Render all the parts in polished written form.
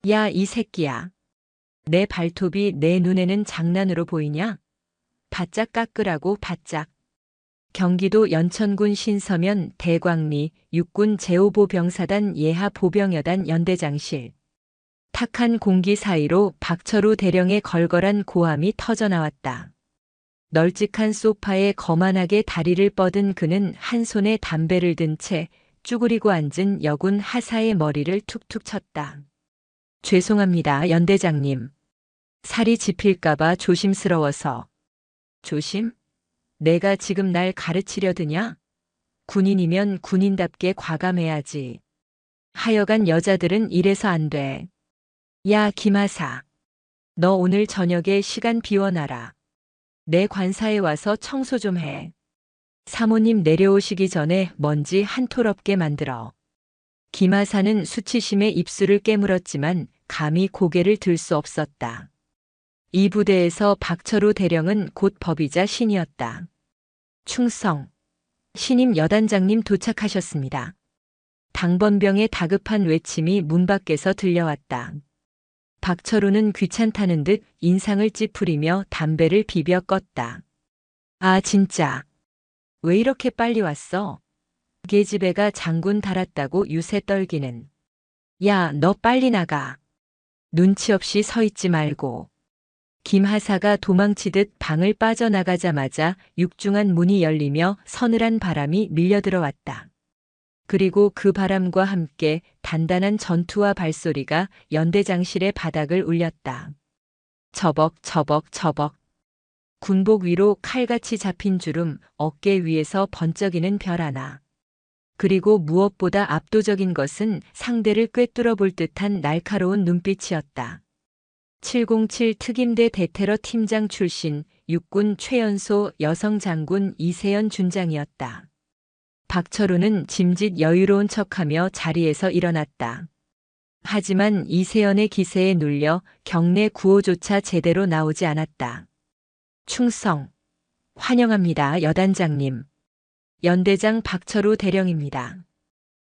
야, 이 새끼야. 내 발톱이 내 눈에는 장난으로 보이냐? 바짝 깎으라고 바짝. 경기도 연천군 신서면 대광리 육군 제5보병사단 예하보병여단 연대장실. 탁한 공기 사이로 박철우 대령의 걸걸한 고함이 터져나왔다. 널찍한 소파에 거만하게 다리를 뻗은 그는 한 손에 담배를 든 채 쭈그리고 앉은 여군 하사의 머리를 툭툭 쳤다. 죄송합니다, 연대장님. 살이 짚힐까봐 조심스러워서. 조심? 내가 지금 날 가르치려 드냐? 군인이면 군인답게 과감해야지. 하여간 여자들은 이래서 안 돼. 야, 김하사. 너 오늘 저녁에 시간 비워놔라. 내 관사에 와서 청소 좀 해. 사모님 내려오시기 전에 먼지 한 톨 없게 만들어. 김하사는 수치심에 입술을 깨물었지만 감히 고개를 들 수 없었다. 이 부대에서 박철우 대령은 곧 법이자 신이었다. 충성. 신임 여단장님 도착하셨습니다. 당번병의 다급한 외침이 문 밖에서 들려왔다. 박철우는 귀찮다는 듯 인상을 찌푸리며 담배를 비벼 껐다. 아, 진짜. 왜 이렇게 빨리 왔어? 계집애가 장군 달았다고 유세 떨기는. 야, 너 빨리 나가. 눈치 없이 서 있지 말고. 김하사가 도망치듯 방을 빠져나가자마자 육중한 문이 열리며 서늘한 바람이 밀려들어왔다. 그리고 그 바람과 함께 단단한 전투와 발소리가 연대장실의 바닥을 울렸다. 처벅 처벅 처벅. 군복 위로 칼같이 잡힌 주름, 어깨 위에서 번쩍이는 별 하나. 그리고 무엇보다 압도적인 것은 상대를 꿰뚫어 볼 듯한 날카로운 눈빛이었다. 707 특임대 대테러 팀장 출신 육군 최연소 여성 장군 이세연 준장이었다. 박철우는 짐짓 여유로운 척하며 자리에서 일어났다. 하지만 이세연의 기세에 눌려 경례 구호조차 제대로 나오지 않았다. 충성. 환영합니다, 여단장님. 연대장 박철우 대령입니다.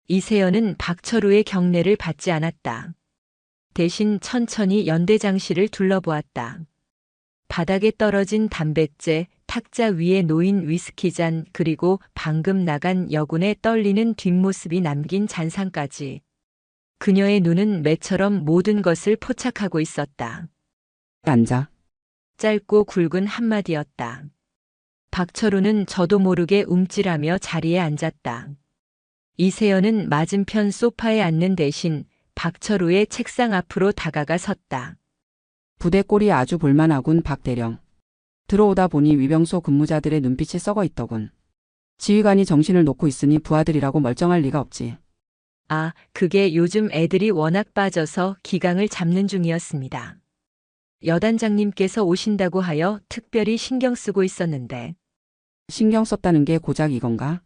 이세연은 박철우의 경례를 받지 않았다. 대신 천천히 연대장실을 둘러보았다. 바닥에 떨어진 담뱃재, 탁자 위에 놓인 위스키잔, 그리고 방금 나간 여군의 떨리는 뒷모습이 남긴 잔상까지. 그녀의 눈은 매처럼 모든 것을 포착하고 있었다. 앉아. 짧고 굵은 한마디였다. 박철우는 저도 모르게 움찔하며 자리에 앉았다. 이세연은 맞은편 소파에 앉는 대신 박철우의 책상 앞으로 다가가 섰다. 부대 꼴이 아주 볼만하군, 박 대령. 들어오다 보니 위병소 근무자들의 눈빛이 썩어 있더군. 지휘관이 정신을 놓고 있으니 부하들이라고 멀쩡할 리가 없지. 아, 그게 요즘 애들이 워낙 빠져서 기강을 잡는 중이었습니다. 여단장님께서 오신다고 하여 특별히 신경 쓰고 있었는데. 신경 썼다는 게 고작 이건가?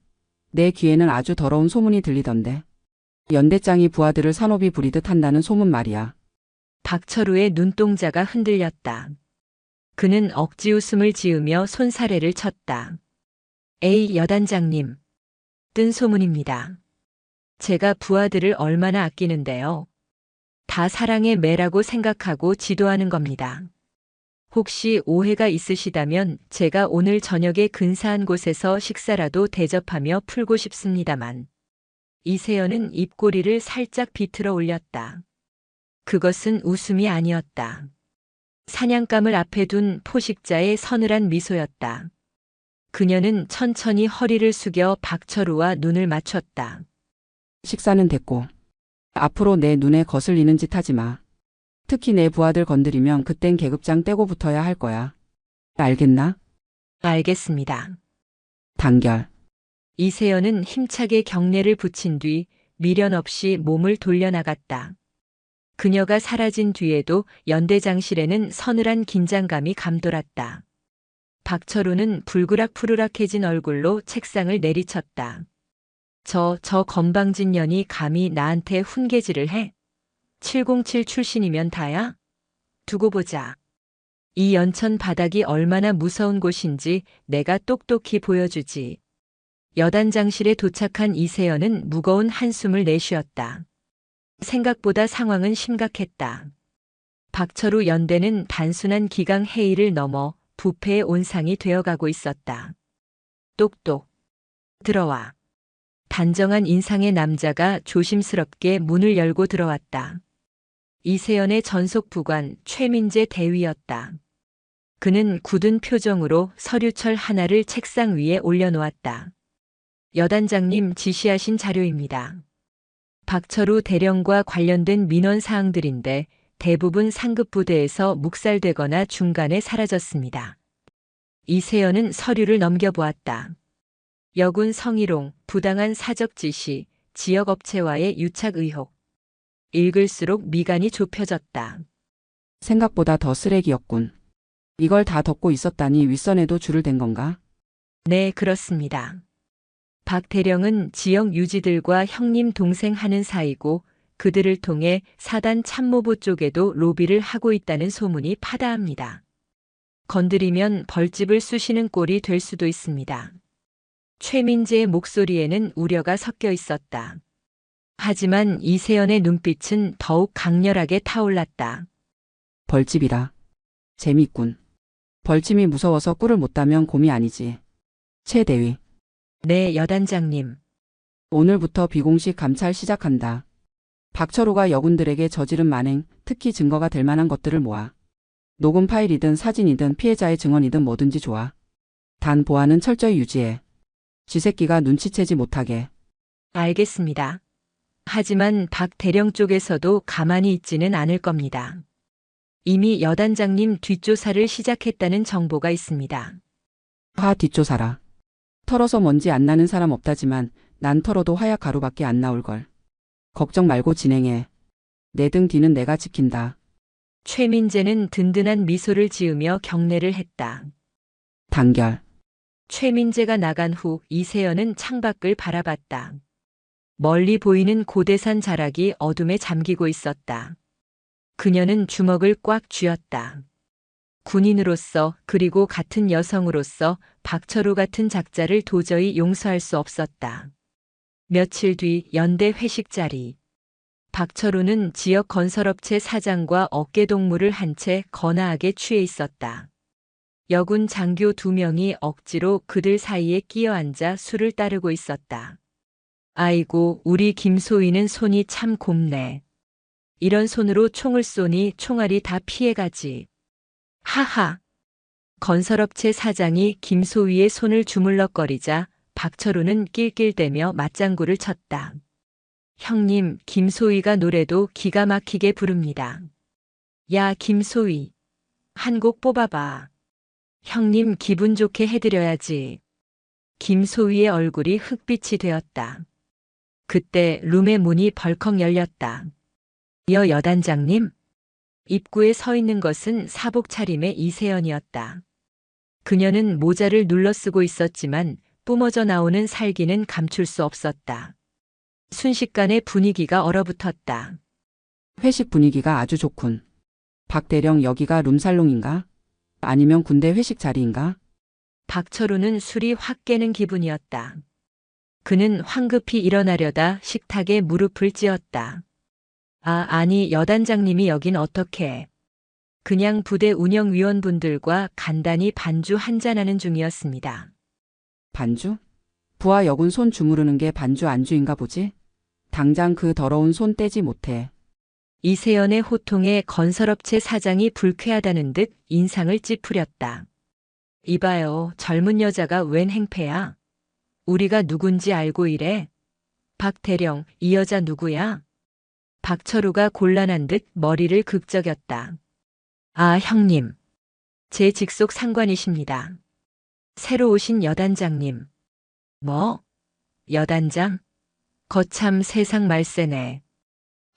내 귀에는 아주 더러운 소문이 들리던데. 연대장이 부하들을 산호비 부리듯 한다는 소문 말이야. 박철우의 눈동자가 흔들렸다. 그는 억지 웃음을 지으며 손사래를 쳤다. 에이, 여단장님. 뜬 소문입니다. 제가 부하들을 얼마나 아끼는데요. 다 사랑의 매라고 생각하고 지도하는 겁니다. 혹시 오해가 있으시다면 제가 오늘 저녁에 근사한 곳에서 식사라도 대접하며 풀고 싶습니다만. 이세연은 입꼬리를 살짝 비틀어 올렸다. 그것은 웃음이 아니었다. 사냥감을 앞에 둔 포식자의 서늘한 미소였다. 그녀는 천천히 허리를 숙여 박철우와 눈을 맞췄다. 식사는 됐고. 앞으로 내 눈에 거슬리는 짓 하지 마. 특히 내 부하들 건드리면 그땐 계급장 떼고 붙어야 할 거야. 알겠나? 알겠습니다. 단결. 이세연은 힘차게 경례를 붙인 뒤 미련 없이 몸을 돌려나갔다. 그녀가 사라진 뒤에도 연대장실에는 서늘한 긴장감이 감돌았다. 박철우는 불그락푸르락해진 얼굴로 책상을 내리쳤다. 저 건방진 년이 감히 나한테 훈계질을 해? 707 출신이면 다야? 두고 보자. 이 연천 바닥이 얼마나 무서운 곳인지 내가 똑똑히 보여주지. 여단장실에 도착한 이세연은 무거운 한숨을 내쉬었다. 생각보다 상황은 심각했다. 박철우 연대는 단순한 기강 회의를 넘어 부패의 온상이 되어가고 있었다. 똑똑. 들어와. 단정한 인상의 남자가 조심스럽게 문을 열고 들어왔다. 이세연의 전속 부관 최민재 대위였다. 그는 굳은 표정으로 서류철 하나를 책상 위에 올려놓았다. 여단장님 지시하신 자료입니다. 박철우 대령과 관련된 민원 사항들인데 대부분 상급 부대에서 묵살되거나 중간에 사라졌습니다. 이세연은 서류를 넘겨보았다. 여군 성희롱, 부당한 사적 지시, 지역업체와의 유착 의혹. 읽을수록 미간이 좁혀졌다. 생각보다 더 쓰레기였군. 이걸 다 덮고 있었다니 윗선에도 줄을 댄 건가? 네, 그렇습니다. 박 대령은 지역 유지들과 형님 동생 하는 사이고 그들을 통해 사단 참모부 쪽에도 로비를 하고 있다는 소문이 파다합니다. 건드리면 벌집을 쑤시는 꼴이 될 수도 있습니다. 최민재의 목소리에는 우려가 섞여 있었다. 하지만 이세연의 눈빛은 더욱 강렬하게 타올랐다. 벌집이라. 재미있군. 벌침이 무서워서 꿀을 못 따면 곰이 아니지. 최 대위. 네, 여단장님. 오늘부터 비공식 감찰 시작한다. 박철우가 여군들에게 저지른 만행, 특히 증거가 될 만한 것들을 모아. 녹음 파일이든 사진이든 피해자의 증언이든 뭐든지 좋아. 단 보안은 철저히 유지해. 쥐새끼가 눈치채지 못하게. 알겠습니다. 하지만 박 대령 쪽에서도 가만히 있지는 않을 겁니다. 이미 여단장님 뒷조사를 시작했다는 정보가 있습니다. 화 뒷조사라. 털어서 먼지 안 나는 사람 없다지만 난 털어도 화약 가루밖에 안 나올걸. 걱정 말고 진행해. 내 등 뒤는 내가 지킨다. 최민재는 든든한 미소를 지으며 경례를 했다. 단결. 최민재가 나간 후 이세연은 창밖을 바라봤다. 멀리 보이는 고대산 자락이 어둠에 잠기고 있었다. 그녀는 주먹을 꽉 쥐었다. 군인으로서 그리고 같은 여성으로서 박철우 같은 작자를 도저히 용서할 수 없었다. 며칠 뒤 연대 회식 자리. 박철우는 지역 건설업체 사장과 어깨동무를 한 채 거나하게 취해 있었다. 여군 장교 2명이 억지로 그들 사이에 끼어 앉아 술을 따르고 있었다. 아이고, 우리 김소희는 손이 참 곱네. 이런 손으로 총을 쏘니 총알이 다 피해가지. 하하. 건설업체 사장이 김소희의 손을 주물럭거리자 박철우는 낄낄대며 맞장구를 쳤다. 형님, 김소희가 노래도 기가 막히게 부릅니다. 야, 김소희. 한 곡 뽑아봐. 형님 기분 좋게 해드려야지. 김소희의 얼굴이 흑빛이 되었다. 그때 룸의 문이 벌컥 열렸다. 여단장님? 입구에 서 있는 것은 사복 차림의 이세연이었다. 그녀는 모자를 눌러 쓰고 있었지만 뿜어져 나오는 살기는 감출 수 없었다. 순식간에 분위기가 얼어붙었다. 회식 분위기가 아주 좋군. 박 대령 여기가 룸살롱인가? 아니면 군대 회식 자리인가? 박철우는 술이 확 깨는 기분이었다. 그는 황급히 일어나려다 식탁에 무릎을 찧었다. 아니 여단장님이 여긴 어떻게? 그냥 부대 운영위원분들과 간단히 반주 한잔하는 중이었습니다. 반주? 부하 여군 손 주무르는 게 반주 안주인가 보지? 당장 그 더러운 손 떼지 못해. 이세연의 호통에 건설업체 사장이 불쾌하다는 듯 인상을 찌푸렸다. 이봐요, 젊은 여자가 웬 행패야? 우리가 누군지 알고 이래? 박 대령, 이 여자 누구야? 박철우가 곤란한 듯 머리를 극적였다. 아, 형님. 제 직속 상관이십니다. 새로 오신 여단장님. 뭐? 여단장? 거참 세상 말세네.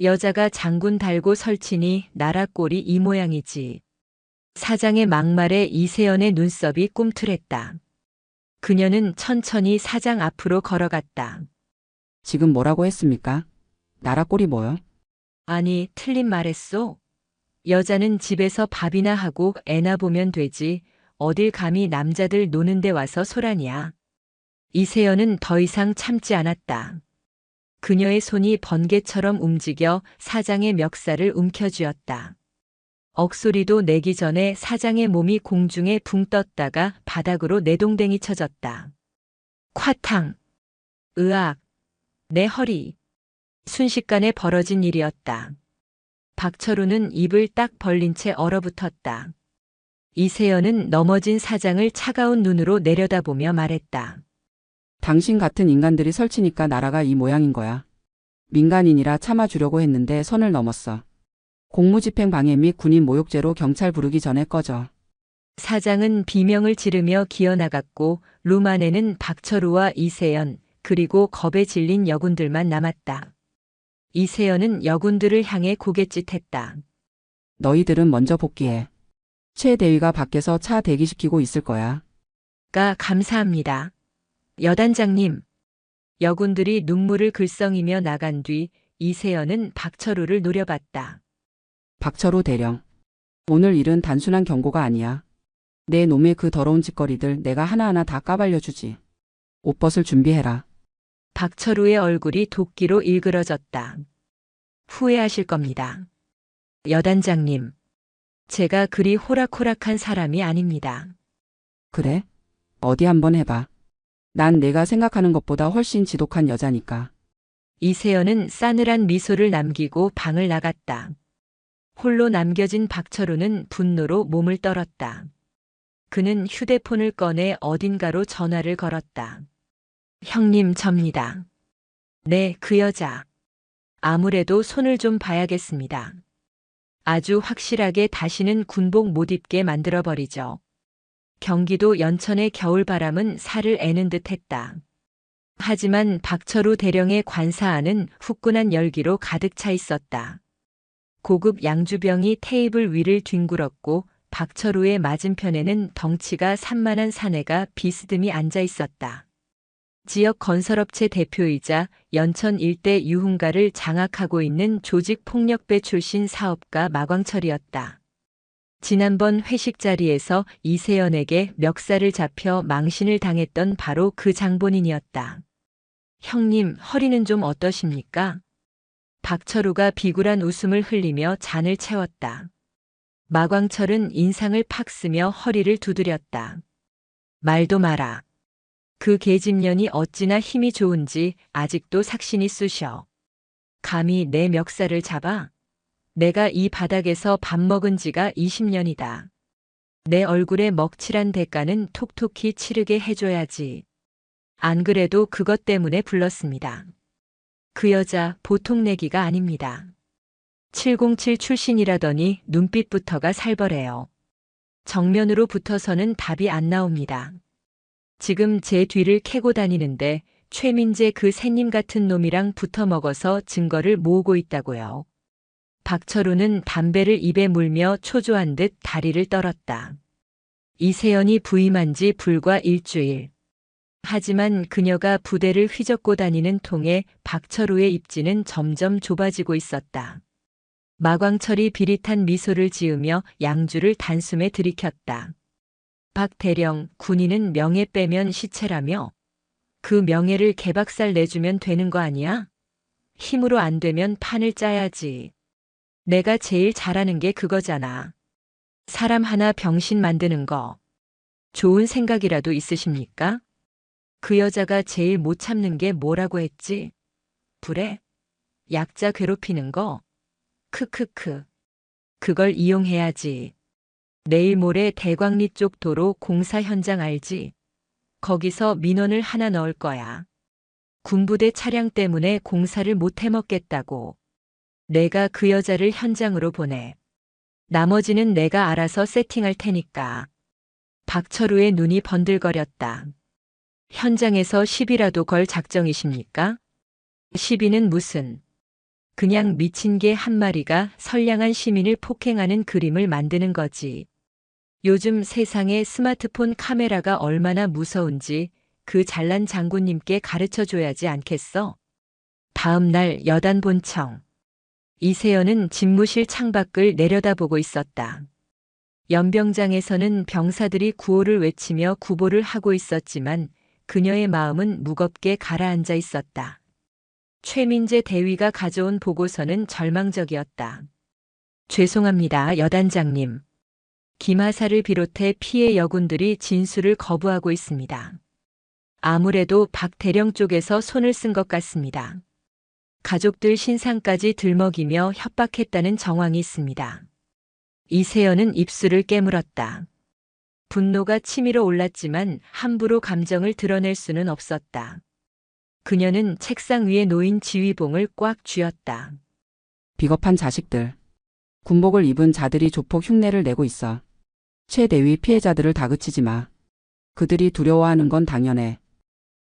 여자가 장군 달고 설치니 나라 꼴이 이 모양이지. 사장의 막말에 이세연의 눈썹이 꿈틀했다. 그녀는 천천히 사장 앞으로 걸어갔다. 지금 뭐라고 했습니까? 나라 꼴이 뭐요? 아니, 틀린 말했소. 여자는 집에서 밥이나 하고 애나 보면 되지. 어딜 감히 남자들 노는 데 와서 소란이야. 이세연은 더 이상 참지 않았다. 그녀의 손이 번개처럼 움직여 사장의 멱살을 움켜쥐었다. 억소리도 내기 전에 사장의 몸이 공중에 붕 떴다가 바닥으로 내동댕이 쳐졌다. 콰탕! 으악! 내 허리! 순식간에 벌어진 일이었다. 박철우는 입을 딱 벌린 채 얼어붙었다. 이세연은 넘어진 사장을 차가운 눈으로 내려다보며 말했다. 당신 같은 인간들이 설치니까 나라가 이 모양인 거야. 민간인이라 참아주려고 했는데 선을 넘었어. 공무집행 방해 및 군인 모욕죄로 경찰 부르기 전에 꺼져. 사장은 비명을 지르며 기어나갔고 룸 안에는 박철우와 이세연 그리고 겁에 질린 여군들만 남았다. 이세연은 여군들을 향해 고갯짓했다. 너희들은 먼저 복귀해. 최 대위가 밖에서 차 대기시키고 있을 거야. 감사합니다. 여단장님. 여군들이 눈물을 글썽이며 나간 뒤 이세연은 박철우를 노려봤다. 박철우 대령. 오늘 일은 단순한 경고가 아니야. 내 놈의 그 더러운 짓거리들 내가 하나하나 다 까발려주지. 옷 벗을 준비해라. 박철우의 얼굴이 도끼로 일그러졌다. 후회하실 겁니다. 여단장님. 제가 그리 호락호락한 사람이 아닙니다. 그래? 어디 한번 해봐. 난 내가 생각하는 것보다 훨씬 지독한 여자니까. 이세연은 싸늘한 미소를 남기고 방을 나갔다. 홀로 남겨진 박철우는 분노로 몸을 떨었다. 그는 휴대폰을 꺼내 어딘가로 전화를 걸었다. 형님, 접니다. 네, 그 여자. 아무래도 손을 좀 봐야겠습니다. 아주 확실하게 다시는 군복 못 입게 만들어버리죠. 경기도 연천의 겨울바람은 살을 애는 듯했다. 하지만 박철우 대령의 관사 안은 후끈한 열기로 가득 차 있었다. 고급 양주병이 테이블 위를 뒹굴었고 박철우의 맞은편에는 덩치가 산만한 사내가 비스듬히 앉아 있었다. 지역 건설업체 대표이자 연천 일대 유흥가를 장악하고 있는 조직폭력배 출신 사업가 마광철이었다. 지난번 회식 자리에서 이세연에게 멱살을 잡혀 망신을 당했던 바로 그 장본인이었다. 형님, 허리는 좀 어떠십니까? 박철우가 비굴한 웃음을 흘리며 잔을 채웠다. 마광철은 인상을 팍 쓰며 허리를 두드렸다. 말도 마라. 그 계집년이 어찌나 힘이 좋은지 아직도 삭신이 쑤셔. 감히 내 멱살을 잡아? 내가 이 바닥에서 밥 먹은 지가 20년이다. 내 얼굴에 먹칠한 대가는 톡톡히 치르게 해줘야지. 안 그래도 그것 때문에 불렀습니다. 그 여자 보통 내기가 아닙니다. 707 출신이라더니 눈빛부터가 살벌해요. 정면으로 붙어서는 답이 안 나옵니다. 지금 제 뒤를 캐고 다니는데 최민재 그 새님 같은 놈이랑 붙어 먹어서 증거를 모으고 있다고요. 박철우는 담배를 입에 물며 초조한 듯 다리를 떨었다. 이세연이 부임한 지 불과 일주일. 하지만 그녀가 부대를 휘젓고 다니는 통에 박철우의 입지는 점점 좁아지고 있었다. 마광철이 비릿한 미소를 지으며 양주를 단숨에 들이켰다. 박 대령, 군인은 명예 빼면 시체라며? 그 명예를 개박살 내주면 되는 거 아니야? 힘으로 안 되면 판을 짜야지. 내가 제일 잘하는 게 그거잖아. 사람 하나 병신 만드는 거. 좋은 생각이라도 있으십니까? 그 여자가 제일 못 참는 게 뭐라고 했지? 불에? 약자 괴롭히는 거? 크크크. 그걸 이용해야지. 내일 모레 대광리 쪽 도로 공사 현장 알지? 거기서 민원을 하나 넣을 거야. 군부대 차량 때문에 공사를 못 해먹겠다고. 내가 그 여자를 현장으로 보내. 나머지는 내가 알아서 세팅할 테니까. 박철우의 눈이 번들거렸다. 현장에서 시비라도 걸 작정이십니까? 시비는 무슨. 그냥 미친 개 한 마리가 선량한 시민을 폭행하는 그림을 만드는 거지. 요즘 세상에 스마트폰 카메라가 얼마나 무서운지 그 잘난 장군님께 가르쳐 줘야지 않겠어? 다음 날 여단 본청. 이세연은 집무실 창밖을 내려다보고 있었다. 연병장에서는 병사들이 구호를 외치며 구보를 하고 있었지만 그녀의 마음은 무겁게 가라앉아 있었다. 최민재 대위가 가져온 보고서는 절망적이었다. 죄송합니다, 여단장님. 김하사를 비롯해 피해 여군들이 진술을 거부하고 있습니다. 아무래도 박대령 쪽에서 손을 쓴 것 같습니다. 가족들 신상까지 들먹이며 협박했다는 정황이 있습니다. 이세연은 입술을 깨물었다. 분노가 치밀어 올랐지만 함부로 감정을 드러낼 수는 없었다. 그녀는 책상 위에 놓인 지휘봉을 꽉 쥐었다. 비겁한 자식들. 군복을 입은 자들이 조폭 흉내를 내고 있어. 최 대위 피해자들을 다그치지 마. 그들이 두려워하는 건 당연해.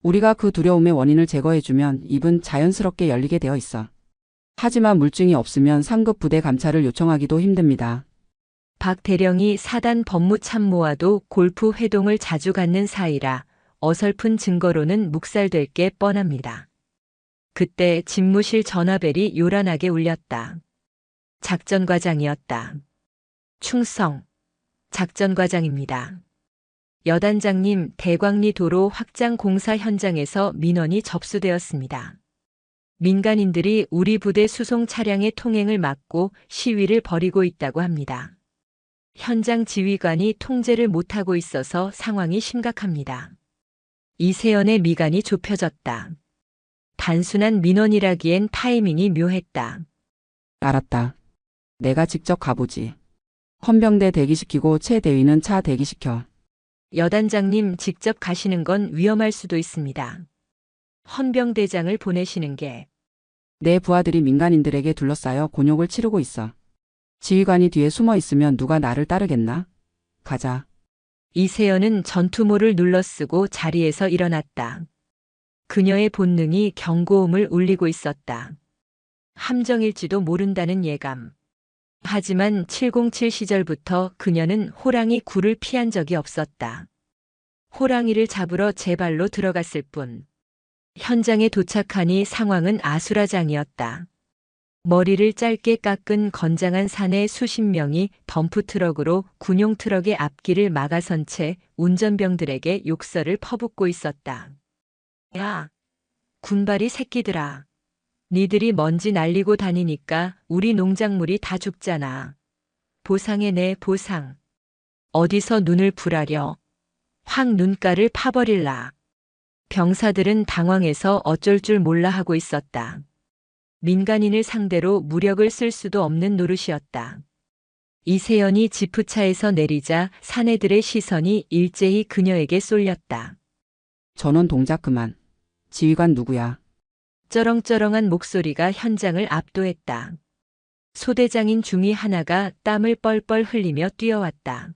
우리가 그 두려움의 원인을 제거해주면 입은 자연스럽게 열리게 되어 있어. 하지만 물증이 없으면 상급 부대 감찰을 요청하기도 힘듭니다. 박 대령이 사단 법무참모와도 골프 회동을 자주 갖는 사이라 어설픈 증거로는 묵살될 게 뻔합니다. 그때 집무실 전화벨이 요란하게 울렸다. 작전과장이었다. 충성. 작전과장입니다. 여단장님, 대광리 도로 확장 공사 현장에서 민원이 접수되었습니다. 민간인들이 우리 부대 수송 차량의 통행을 막고 시위를 벌이고 있다고 합니다. 현장 지휘관이 통제를 못하고 있어서 상황이 심각합니다. 이세연의 미간이 좁혀졌다. 단순한 민원이라기엔 타이밍이 묘했다. 알았다. 내가 직접 가보지. 헌병대 대기시키고 최 대위는 차 대기시켜. 여단장님, 직접 가시는 건 위험할 수도 있습니다. 헌병대장을 보내시는 게. 내 부하들이 민간인들에게 둘러싸여 곤욕을 치르고 있어. 지휘관이 뒤에 숨어 있으면 누가 나를 따르겠나? 가자. 이세연은 전투모를 눌러쓰고 자리에서 일어났다. 그녀의 본능이 경고음을 울리고 있었다. 함정일지도 모른다는 예감. 하지만 707 시절부터 그녀는 호랑이 굴을 피한 적이 없었다. 호랑이를 잡으러 제 발로 들어갔을 뿐. 현장에 도착하니 상황은 아수라장이었다. 머리를 짧게 깎은 건장한 사내 수십 명이 덤프트럭으로 군용 트럭의 앞길을 막아선 채 운전병들에게 욕설을 퍼붓고 있었다. 야, 군발이 새끼들아. 니들이 먼지 날리고 다니니까 우리 농작물이 다 죽잖아. 보상해내, 보상. 어디서 눈을 부라려. 확 눈가를 파버릴라. 병사들은 당황해서 어쩔 줄 몰라 하고 있었다. 민간인을 상대로 무력을 쓸 수도 없는 노릇이었다. 이세연이 지프차에서 내리자 사내들의 시선이 일제히 그녀에게 쏠렸다. 전원 동작 그만. 지휘관 누구야? 쩌렁쩌렁한 목소리가 현장을 압도했다. 소대장인 중위 하나가 땀을 뻘뻘 흘리며 뛰어왔다.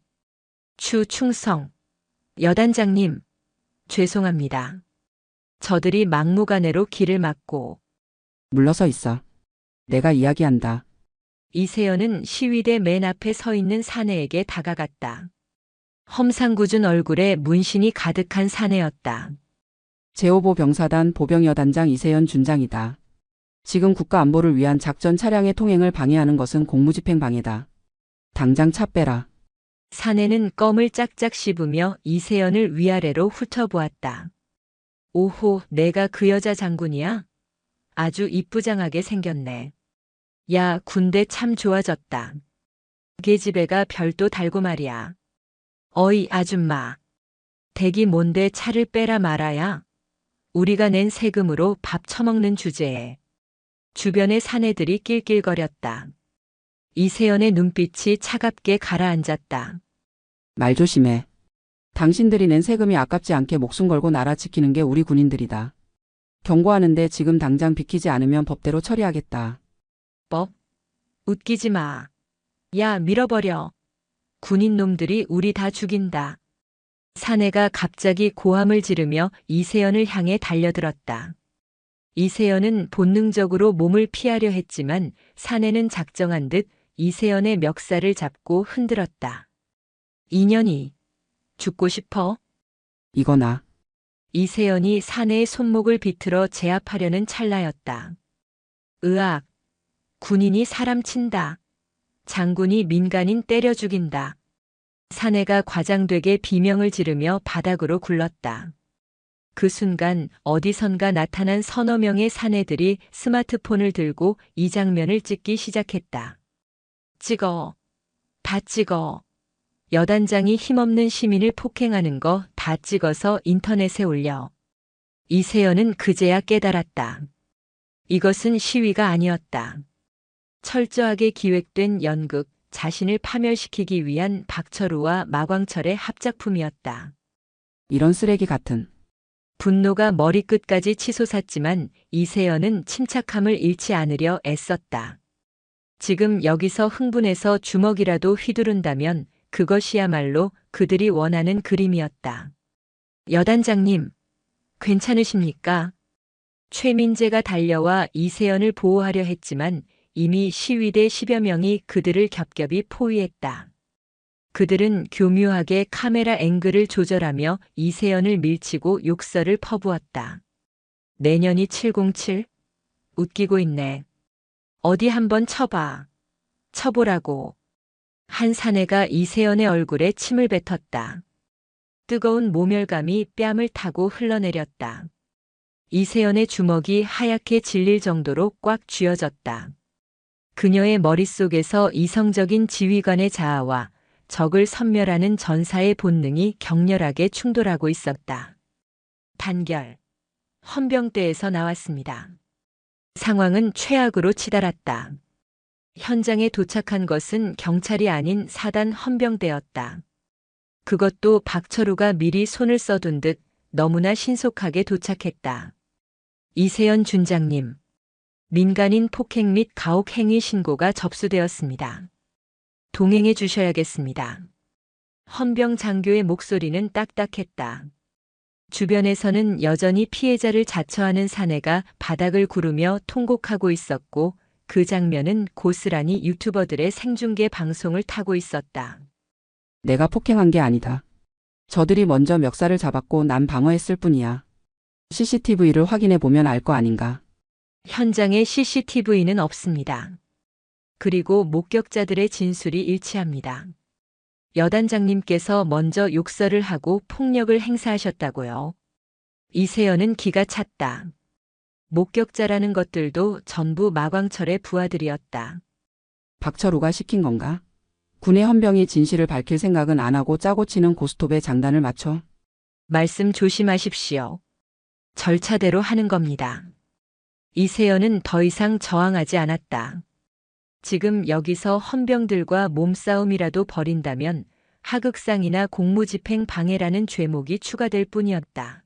충성. 여단장님. 죄송합니다. 저들이 막무가내로 길을 막고. 물러서 있어. 내가 이야기한다. 이세연은 시위대 맨 앞에 서 있는 사내에게 다가갔다. 험상궂은 얼굴에 문신이 가득한 사내였다. 제5보 병사단 보병여단장 이세연 준장이다. 지금 국가 안보를 위한 작전 차량의 통행을 방해하는 것은 공무집행 방해다. 당장 차 빼라. 사내는 껌을 짝짝 씹으며 이세연을 위아래로 훑어보았다. 오호, 내가 그 여자 장군이야? 아주 이쁘장하게 생겼네. 야, 군대 참 좋아졌다. 계집애가 별도 달고 말이야. 어이, 아줌마. 댁이 뭔데 차를 빼라 말아야? 우리가 낸 세금으로 밥 처먹는 주제에. 주변의 사내들이 낄낄거렸다. 이세연의 눈빛이 차갑게 가라앉았다. 말 조심해. 당신들이 낸 세금이 아깝지 않게 목숨 걸고 나라 지키는 게 우리 군인들이다. 경고하는데 지금 당장 비키지 않으면 법대로 처리하겠다. 법? 웃기지 마. 야, 밀어버려. 군인 놈들이 우리 다 죽인다. 사내가 갑자기 고함을 지르며 이세연을 향해 달려들었다. 이세연은 본능적으로 몸을 피하려 했지만 사내는 작정한 듯 이세연의 멱살을 잡고 흔들었다. 인연이 죽고 싶어? 이거나. 이세연이 사내의 손목을 비틀어 제압하려는 찰나였다. 으악! 군인이 사람 친다. 장군이 민간인 때려 죽인다. 사내가 과장되게 비명을 지르며 바닥으로 굴렀다. 그 순간 어디선가 나타난 서너 명의 사내들이 스마트폰을 들고 이 장면을 찍기 시작했다. 찍어. 다 찍어. 여단장이 힘없는 시민을 폭행하는 거 다 찍어서 인터넷에 올려. 이세연은 그제야 깨달았다. 이것은 시위가 아니었다. 철저하게 기획된 연극, 자신을 파멸시키기 위한 박철우와 마광철의 합작품이었다. 이런 쓰레기 같은. 분노가 머리끝까지 치솟았지만 이세연은 침착함을 잃지 않으려 애썼다. 지금 여기서 흥분해서 주먹이라도 휘두른다면 그것이야말로 그들이 원하는 그림이었다. 여단장님, 괜찮으십니까? 최민재가 달려와 이세연을 보호하려 했지만 이미 시위대 10여 명이 그들을 겹겹이 포위했다. 그들은 교묘하게 카메라 앵글을 조절하며 이세연을 밀치고 욕설을 퍼부었다. 내년이 707? 웃기고 있네. 어디 한번 쳐봐. 쳐보라고. 한 사내가 이세연의 얼굴에 침을 뱉었다. 뜨거운 모멸감이 뺨을 타고 흘러내렸다. 이세연의 주먹이 하얗게 질릴 정도로 꽉 쥐어졌다. 그녀의 머릿속에서 이성적인 지휘관의 자아와 적을 섬멸하는 전사의 본능이 격렬하게 충돌하고 있었다. 단결. 헌병대에서 나왔습니다. 상황은 최악으로 치달았다. 현장에 도착한 것은 경찰이 아닌 사단 헌병대였다. 그것도 박철우가 미리 손을 써둔 듯 너무나 신속하게 도착했다. 이세연 준장님, 민간인 폭행 및 가혹 행위 신고가 접수되었습니다. 동행해 주셔야겠습니다. 헌병 장교의 목소리는 딱딱했다. 주변에서는 여전히 피해자를 자처하는 사내가 바닥을 구르며 통곡하고 있었고 그 장면은 고스란히 유튜버들의 생중계 방송을 타고 있었다. 내가 폭행한 게 아니다. 저들이 먼저 멱살을 잡았고 난 방어했을 뿐이야. CCTV를 확인해 보면 알 거 아닌가. 현장에 CCTV는 없습니다. 그리고 목격자들의 진술이 일치합니다. 여단장님께서 먼저 욕설을 하고 폭력을 행사하셨다고요. 이세연은 기가 찼다. 목격자라는 것들도 전부 마광철의 부하들이었다. 박철우가 시킨 건가? 군의 헌병이 진실을 밝힐 생각은 안 하고 짜고 치는 고스톱에 장단을 맞춰? 말씀 조심하십시오. 절차대로 하는 겁니다. 이세연은 더 이상 저항하지 않았다. 지금 여기서 헌병들과 몸싸움이라도 벌인다면 하극상이나 공무집행 방해라는 죄목이 추가될 뿐이었다.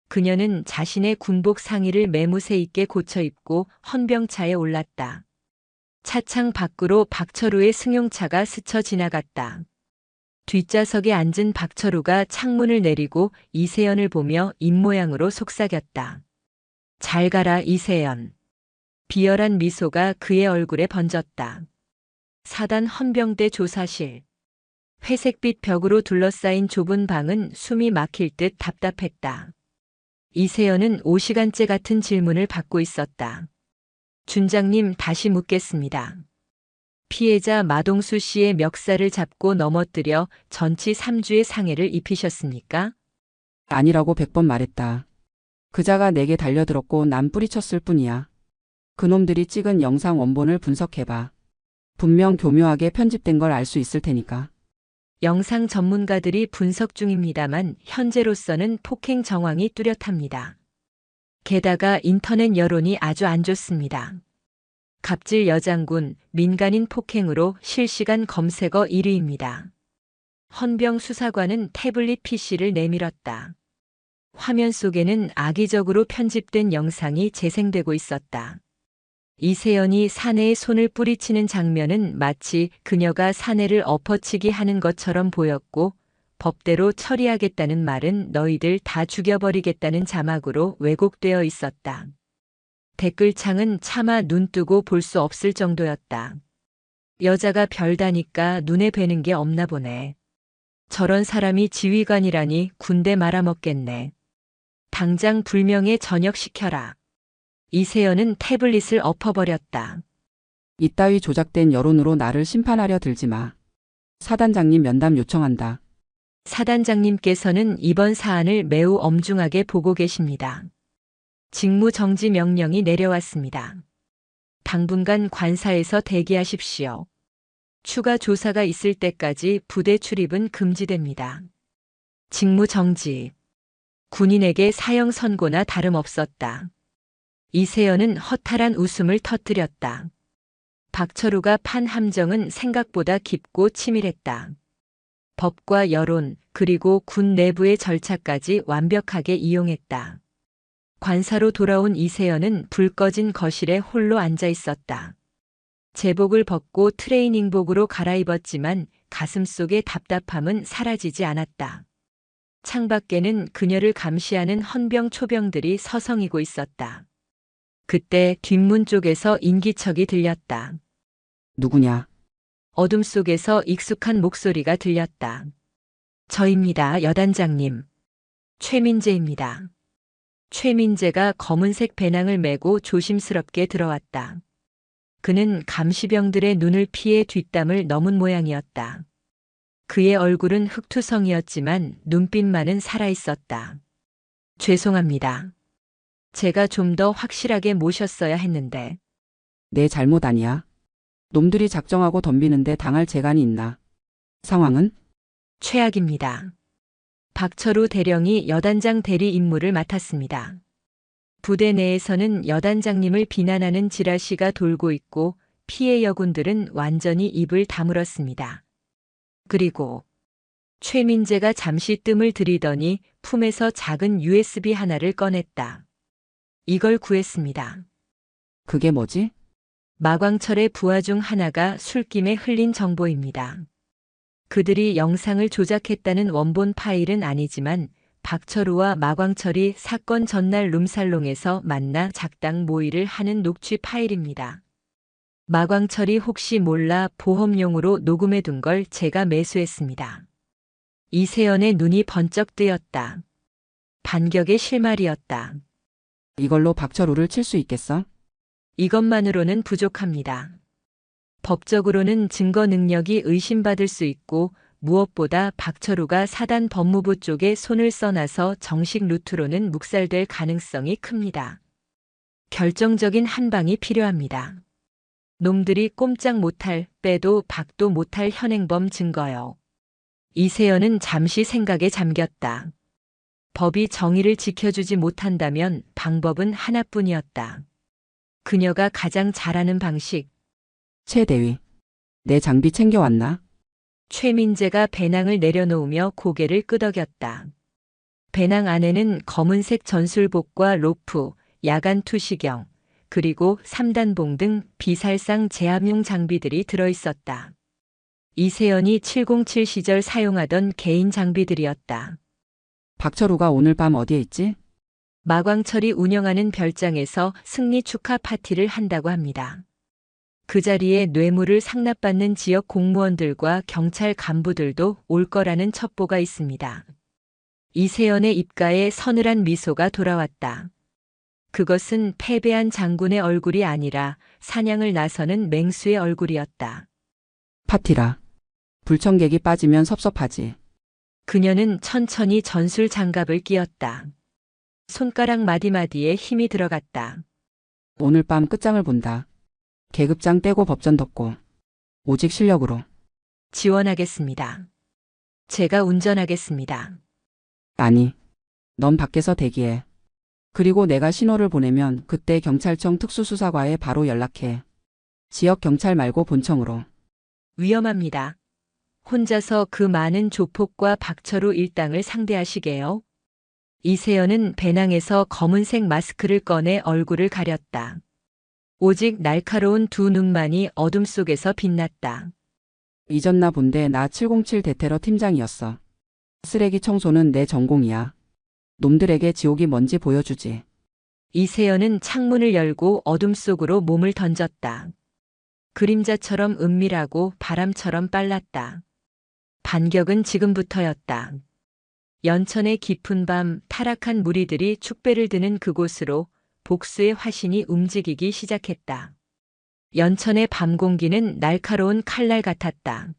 그녀는 자신의 군복 상의를 매무새 있게 고쳐 입고 헌병차에 올랐다. 차창 밖으로 박철우의 승용차가 스쳐 지나갔다. 뒷좌석에 앉은 박철우가 창문을 내리고 이세연을 보며 입모양으로 속삭였다. 잘 가라 이세연. 비열한 미소가 그의 얼굴에 번졌다. 사단 헌병대 조사실. 회색빛 벽으로 둘러싸인 좁은 방은 숨이 막힐 듯 답답했다. 이세연은 5시간째 같은 질문을 받고 있었다. 준장님 다시 묻겠습니다. 피해자 마동수 씨의 멱살을 잡고 넘어뜨려 전치 3주의 상해를 입히셨습니까? 아니라고 100번 말했다. 그자가 내게 달려들었고 난 뿌리쳤을 뿐이야. 그놈들이 찍은 영상 원본을 분석해봐. 분명 교묘하게 편집된 걸 알 수 있을 테니까. 영상 전문가들이 분석 중입니다만 현재로서는 폭행 정황이 뚜렷합니다. 게다가 인터넷 여론이 아주 안 좋습니다. 갑질 여장군, 민간인 폭행으로 실시간 검색어 1위입니다. 헌병 수사관은 태블릿 PC를 내밀었다. 화면 속에는 악의적으로 편집된 영상이 재생되고 있었다. 이세연이 사내의 손을 뿌리치는 장면은 마치 그녀가 사내를 엎어치기 하는 것처럼 보였고 법대로 처리하겠다는 말은 너희들 다 죽여버리겠다는 자막으로 왜곡되어 있었다. 댓글창은 차마 눈 뜨고 볼 수 없을 정도였다. 여자가 별다니까 눈에 뵈는 게 없나 보네. 저런 사람이 지휘관이라니 군대 말아먹겠네. 당장 불명예 전역시켜라. 이세연은 태블릿을 엎어버렸다. 이따위 조작된 여론으로 나를 심판하려 들지 마. 사단장님 면담 요청한다. 사단장님께서는 이번 사안을 매우 엄중하게 보고 계십니다. 직무 정지 명령이 내려왔습니다. 당분간 관사에서 대기하십시오. 추가 조사가 있을 때까지 부대 출입은 금지됩니다. 직무 정지. 군인에게 사형 선고나 다름없었다. 이세연은 허탈한 웃음을 터뜨렸다. 박철우가 판 함정은 생각보다 깊고 치밀했다. 법과 여론, 그리고 군 내부의 절차까지 완벽하게 이용했다. 관사로 돌아온 이세연은 불 꺼진 거실에 홀로 앉아 있었다. 제복을 벗고 트레이닝복으로 갈아입었지만 가슴속의 답답함은 사라지지 않았다. 창밖에는 그녀를 감시하는 헌병 초병들이 서성이고 있었다. 그때 뒷문 쪽에서 인기척이 들렸다. 누구냐? 어둠 속에서 익숙한 목소리가 들렸다. 저입니다, 여단장님. 최민재입니다. 최민재가 검은색 배낭을 메고 조심스럽게 들어왔다. 그는 감시병들의 눈을 피해 뒷담을 넘은 모양이었다. 그의 얼굴은 흑투성이었지만 눈빛만은 살아있었다. 죄송합니다. 제가 좀 더 확실하게 모셨어야 했는데. 내 잘못 아니야? 놈들이 작정하고 덤비는데 당할 재간이 있나? 상황은? 최악입니다. 박철우 대령이 여단장 대리 임무를 맡았습니다. 부대 내에서는 여단장님을 비난하는 지라시가 돌고 있고 피해 여군들은 완전히 입을 다물었습니다. 그리고 최민재가 잠시 뜸을 들이더니 품에서 작은 USB 하나를 꺼냈다. 이걸 구했습니다. 그게 뭐지? 마광철의 부하 중 하나가 술김에 흘린 정보입니다. 그들이 영상을 조작했다는 원본 파일은 아니지만 박철우와 마광철이 사건 전날 룸살롱에서 만나 작당 모의를 하는 녹취 파일입니다. 마광철이 혹시 몰라 보험용으로 녹음해둔 걸 제가 매수했습니다. 이세연의 눈이 번쩍 뜨였다. 반격의 실말이었다. 이걸로 박철우를 칠 수 있겠어? 이것만으로는 부족합니다. 법적으로는 증거 능력이 의심받을 수 있고 무엇보다 박철우가 사단 법무부 쪽에 손을 써놔서 정식 루트로는 묵살될 가능성이 큽니다. 결정적인 한 방이 필요합니다. 놈들이 꼼짝 못할, 빼도 박도 못할 현행범 증거요. 이세연은 잠시 생각에 잠겼다. 법이 정의를 지켜주지 못한다면 방법은 하나뿐이었다. 그녀가 가장 잘하는 방식. 최 대위. 내 장비 챙겨왔나? 최민재가 배낭을 내려놓으며 고개를 끄덕였다. 배낭 안에는 검은색 전술복과 로프, 야간 투시경, 그리고 3단봉 등 비살상 제압용 장비들이 들어있었다. 이세연이 707 시절 사용하던 개인 장비들이었다. 박철우가 오늘 밤 어디에 있지? 마광철이 운영하는 별장에서 승리 축하 파티를 한다고 합니다. 그 자리에 뇌물을 상납받는 지역 공무원들과 경찰 간부들도 올 거라는 첩보가 있습니다. 이세연의 입가에 서늘한 미소가 돌아왔다. 그것은 패배한 장군의 얼굴이 아니라 사냥을 나서는 맹수의 얼굴이었다. 파티라. 불청객이 빠지면 섭섭하지. 그녀는 천천히 전술 장갑을 끼웠다. 손가락 마디마디에 힘이 들어갔다. 오늘 밤 끝장을 본다. 계급장 떼고 법전 덮고. 오직 실력으로. 지원하겠습니다. 제가 운전하겠습니다. 아니. 넌 밖에서 대기해. 그리고 내가 신호를 보내면 그때 경찰청 특수수사과에 바로 연락해. 지역 경찰 말고 본청으로. 위험합니다. 혼자서 그 많은 조폭과 박철우 일당을 상대하시게요. 이세연은 배낭에서 검은색 마스크를 꺼내 얼굴을 가렸다. 오직 날카로운 두 눈만이 어둠 속에서 빛났다. 잊었나 본데 나 707 대테러 팀장이었어. 쓰레기 청소는 내 전공이야. 놈들에게 지옥이 뭔지 보여주지. 이세연은 창문을 열고 어둠 속으로 몸을 던졌다. 그림자처럼 은밀하고 바람처럼 빨랐다. 반격은 지금부터였다. 연천의 깊은 밤 타락한 무리들이 축배를 드는 그곳으로 복수의 화신이 움직이기 시작했다. 연천의 밤 공기는 날카로운 칼날 같았다.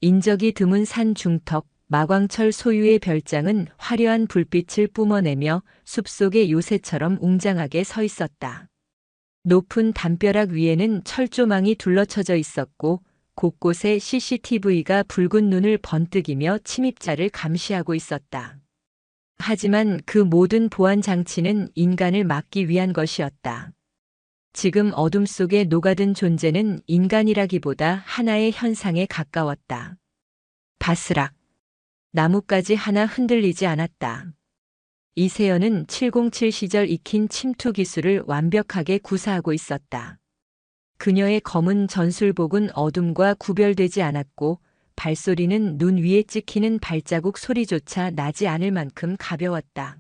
인적이 드문 산 중턱, 마광철 소유의 별장은 화려한 불빛을 뿜어내며 숲속의 요새처럼 웅장하게 서 있었다. 높은 담벼락 위에는 철조망이 둘러쳐져 있었고 곳곳에 CCTV가 붉은 눈을 번뜩이며 침입자를 감시하고 있었다. 하지만 그 모든 보안 장치는 인간을 막기 위한 것이었다. 지금 어둠 속에 녹아든 존재는 인간이라기보다 하나의 현상에 가까웠다. 바스락. 나뭇가지 하나 흔들리지 않았다. 이세연은 707 시절 익힌 침투 기술을 완벽하게 구사하고 있었다. 그녀의 검은 전술복은 어둠과 구별되지 않았고 발소리는 눈 위에 찍히는 발자국 소리조차 나지 않을 만큼 가벼웠다.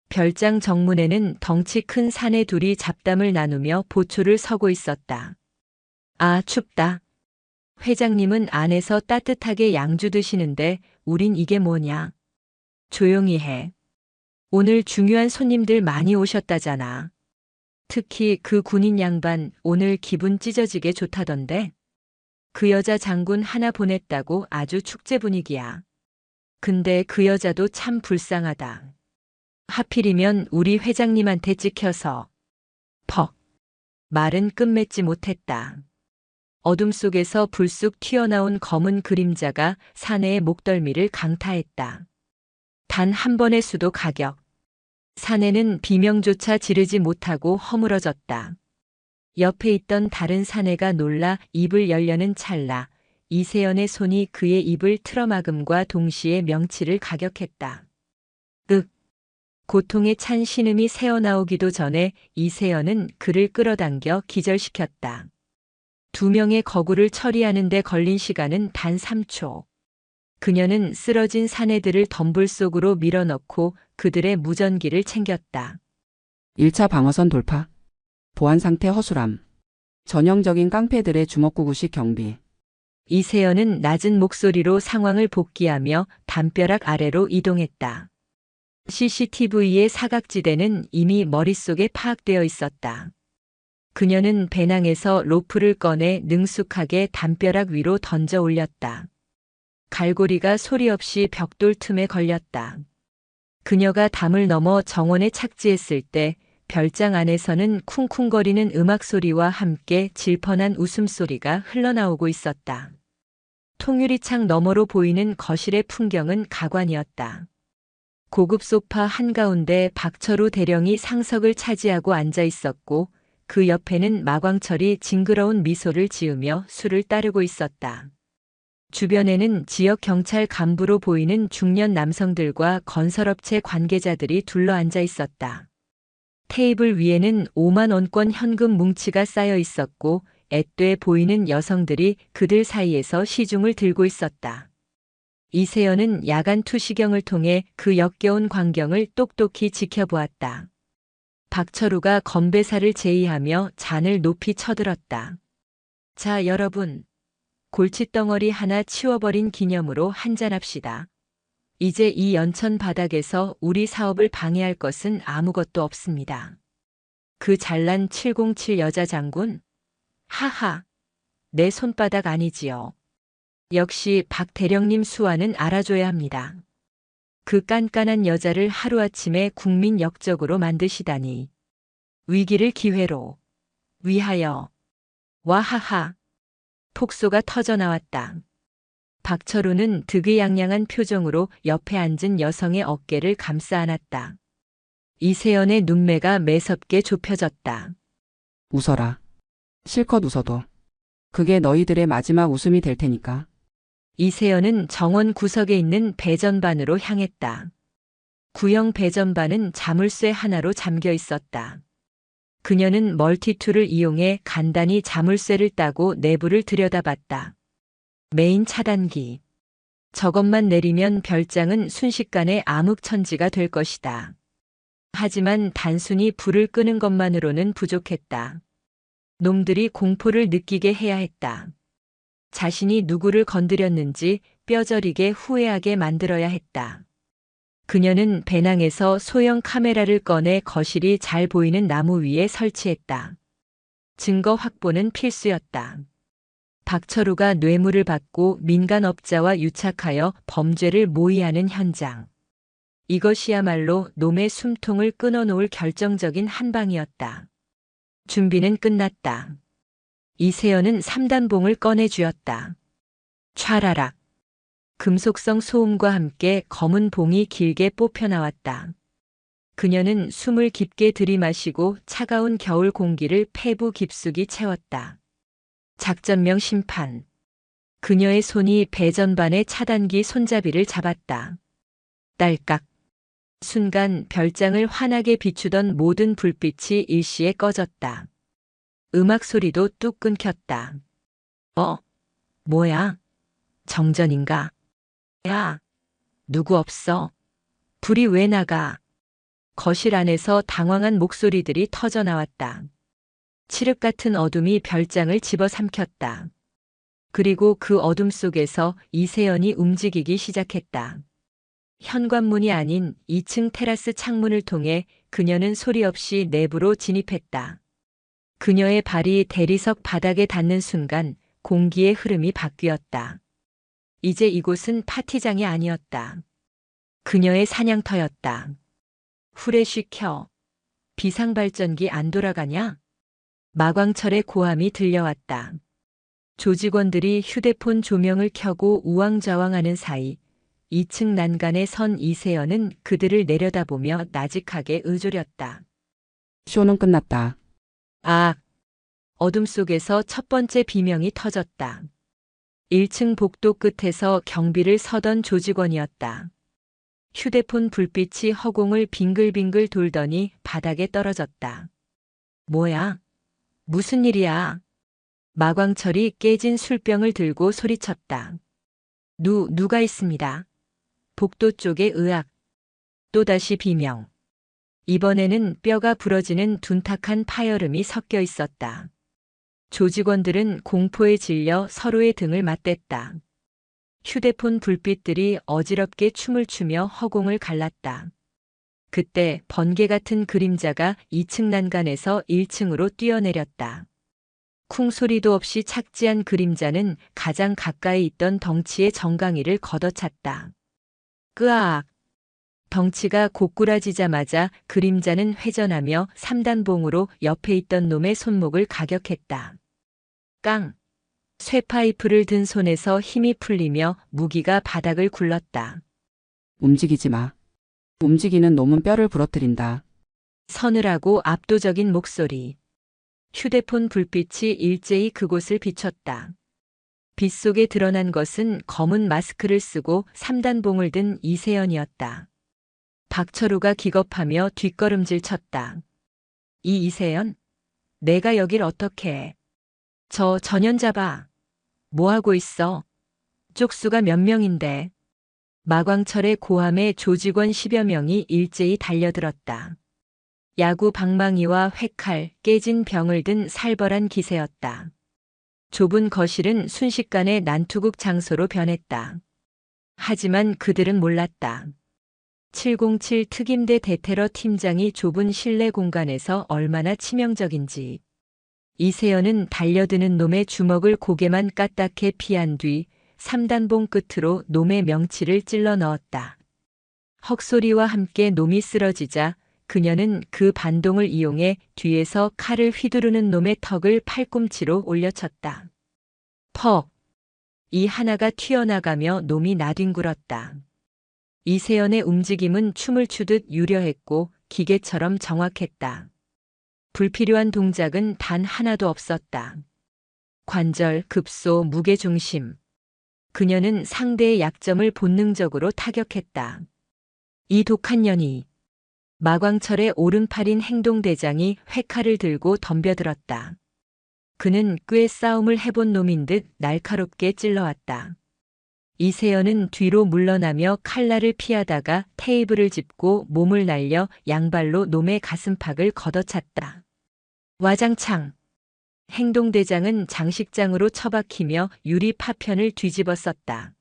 별장 정문에는 덩치 큰 사내 둘이 잡담을 나누며 보초를 서고 있었다. 아, 춥다. 회장님은 안에서 따뜻하게 양주 드시는데 우린 이게 뭐냐? 조용히 해. 오늘 중요한 손님들 많이 오셨다잖아. 특히 그 군인 양반 오늘 기분 찢어지게 좋다던데. 그 여자 장군 하나 보냈다고 아주 축제 분위기야. 근데 그 여자도 참 불쌍하다. 하필이면 우리 회장님한테 찍혀서. 퍽. 말은 끝맺지 못했다. 어둠 속에서 불쑥 튀어나온 검은 그림자가 사내의 목덜미를 강타했다. 단 한 번의 수도 가격. 사내는 비명조차 지르지 못하고 허물어졌다. 옆에 있던 다른 사내가 놀라 입을 열려는 찰나 이세연의 손이 그의 입을 틀어막음과 동시에 명치를 가격했다. 윽. 고통에 찬 신음이 새어나오기도 전에 이세연은 그를 끌어당겨 기절시켰다. 두 명의 거구를 처리하는 데 걸린 시간은 단 3초. 그녀는 쓰러진 사내들을 덤불 속으로 밀어넣고 그들의 무전기를 챙겼다. 1차 방어선 돌파. 보안 상태 허술함. 전형적인 깡패들의 주먹구구식 경비. 이세연은 낮은 목소리로 상황을 복기하며 담벼락 아래로 이동했다. CCTV의 사각지대는 이미 머릿속에 파악되어 있었다. 그녀는 배낭에서 로프를 꺼내 능숙하게 담벼락 위로 던져 올렸다. 갈고리가 소리 없이 벽돌 틈에 걸렸다. 그녀가 담을 넘어 정원에 착지했을 때 별장 안에서는 쿵쿵거리는 음악 소리와 함께 질펀한 웃음소리가 흘러나오고 있었다. 통유리창 너머로 보이는 거실의 풍경은 가관이었다. 고급 소파 한가운데 박철우 대령이 상석을 차지하고 앉아 있었고 그 옆에는 마광철이 징그러운 미소를 지으며 술을 따르고 있었다. 주변에는 지역 경찰 간부로 보이는 중년 남성들과 건설업체 관계자들이 둘러앉아 있었다. 테이블 위에는 5만 원권 현금 뭉치가 쌓여 있었고 앳돼 보이는 여성들이 그들 사이에서 시중을 들고 있었다. 이세연은 야간 투시경을 통해 그 역겨운 광경을 똑똑히 지켜보았다. 박철우가 건배사를 제의하며 잔을 높이 쳐들었다. 자, 여러분. 골칫덩어리 하나 치워버린 기념으로 한잔합시다. 이제 이 연천 바닥에서 우리 사업을 방해할 것은 아무것도 없습니다. 그 잘난 707 여자 장군? 하하. 내 손바닥 아니지요. 역시 박 대령님 수완은 알아줘야 합니다. 그 깐깐한 여자를 하루아침에 국민 역적으로 만드시다니. 위기를 기회로. 위하여. 와하하. 폭소가 터져나왔다. 박철우는 득의양양한 표정으로 옆에 앉은 여성의 어깨를 감싸 안았다. 이세연의 눈매가 매섭게 좁혀졌다. 웃어라. 실컷 웃어도. 그게 너희들의 마지막 웃음이 될 테니까. 이세연은 정원 구석에 있는 배전반으로 향했다. 구형 배전반은 자물쇠 하나로 잠겨 있었다. 그녀는 멀티툴을 이용해 간단히 자물쇠를 따고 내부를 들여다봤다. 메인 차단기. 저것만 내리면 별장은 순식간에 암흑천지가 될 것이다. 하지만 단순히 불을 끄는 것만으로는 부족했다. 놈들이 공포를 느끼게 해야 했다. 자신이 누구를 건드렸는지 뼈저리게 후회하게 만들어야 했다. 그녀는 배낭에서 소형 카메라를 꺼내 거실이 잘 보이는 나무 위에 설치했다. 증거 확보는 필수였다. 박철우가 뇌물을 받고 민간업자와 유착하여 범죄를 모의하는 현장. 이것이야말로 놈의 숨통을 끊어놓을 결정적인 한방이었다. 준비는 끝났다. 이세연은 3단봉을 꺼내쥐었다. 촤라락. 금속성 소음과 함께 검은 봉이 길게 뽑혀 나왔다. 그녀는 숨을 깊게 들이마시고 차가운 겨울 공기를 폐부 깊숙이 채웠다. 작전명 심판. 그녀의 손이 배전반의 차단기 손잡이를 잡았다. 딸깍. 순간 별장을 환하게 비추던 모든 불빛이 일시에 꺼졌다. 음악 소리도 뚝 끊겼다. 뭐야? 정전인가? 야, 누구 없어? 불이 왜 나가? 거실 안에서 당황한 목소리들이 터져 나왔다. 칠흑 같은 어둠이 별장을 집어삼켰다. 그리고 그 어둠 속에서 이세연이 움직이기 시작했다. 현관문이 아닌 2층 테라스 창문을 통해 그녀는 소리 없이 내부로 진입했다. 그녀의 발이 대리석 바닥에 닿는 순간 공기의 흐름이 바뀌었다. 이제 이곳은 파티장이 아니었다. 그녀의 사냥터였다. 후레쉬 켜. 비상발전기 안 돌아가냐? 마광철의 고함이 들려왔다. 조직원들이 휴대폰 조명을 켜고 우왕좌왕하는 사이 2층 난간에 선 이세연은 그들을 내려다보며 나직하게 의조렸다. 쇼는 끝났다. 아! 어둠 속에서 첫 번째 비명이 터졌다. 1층 복도 끝에서 경비를 서던 조직원이었다. 휴대폰 불빛이 허공을 빙글빙글 돌더니 바닥에 떨어졌다. 뭐야? 무슨 일이야? 마광철이 깨진 술병을 들고 소리쳤다. 누가 있습니다. 복도 쪽에 의악. 또다시 비명. 이번에는 뼈가 부러지는 둔탁한 파열음이 섞여 있었다. 조직원들은 공포에 질려 서로의 등을 맞댔다. 휴대폰 불빛들이 어지럽게 춤을 추며 허공을 갈랐다. 그때 번개 같은 그림자가 2층 난간에서 1층으로 뛰어내렸다. 쿵 소리도 없이 착지한 그림자는 가장 가까이 있던 덩치의 정강이를 걷어찼다. 끄악! 덩치가 고꾸라지자마자 그림자는 회전하며 3단봉으로 옆에 있던 놈의 손목을 가격했다. 깡! 쇠파이프를 든 손에서 힘이 풀리며 무기가 바닥을 굴렀다. 움직이지 마. 움직이는 놈은 뼈를 부러뜨린다. 서늘하고 압도적인 목소리. 휴대폰 불빛이 일제히 그곳을 비췄다. 빛 속에 드러난 것은 검은 마스크를 쓰고 3단봉을 든 이세연이었다. 박철우가 기겁하며 뒷걸음질 쳤다. 이 이세연? 내가 여길 어떻게 해? 저 전연잡아. 뭐하고 있어? 쪽수가 몇 명인데. 마광철의 고함에 조직원 10여 명이 일제히 달려들었다. 야구 방망이와 회칼, 깨진 병을 든 살벌한 기세였다. 좁은 거실은 순식간에 난투극 장소로 변했다. 하지만 그들은 몰랐다. 707 특임대 대테러 팀장이 좁은 실내 공간에서 얼마나 치명적인지. 이세연은 달려드는 놈의 주먹을 고개만 까딱해 피한 뒤 3단봉 끝으로 놈의 명치를 찔러 넣었다. 헉소리와 함께 놈이 쓰러지자 그녀는 그 반동을 이용해 뒤에서 칼을 휘두르는 놈의 턱을 팔꿈치로 올려쳤다. 퍽! 이 하나가 튀어나가며 놈이 나뒹굴었다. 이세연의 움직임은 춤을 추듯 유려했고 기계처럼 정확했다. 불필요한 동작은 단 하나도 없었다. 관절, 급소, 무게중심. 그녀는 상대의 약점을 본능적으로 타격했다. 이 독한 년이. 마광철의 오른팔인 행동대장이 회칼을 들고 덤벼들었다. 그는 꽤 싸움을 해본 놈인 듯 날카롭게 찔러왔다. 이세연은 뒤로 물러나며 칼날을 피하다가 테이블을 짚고 몸을 날려 양발로 놈의 가슴팍을 걷어찼다. 와장창. 행동대장은 장식장으로 처박히며 유리 파편을 뒤집어 썼다.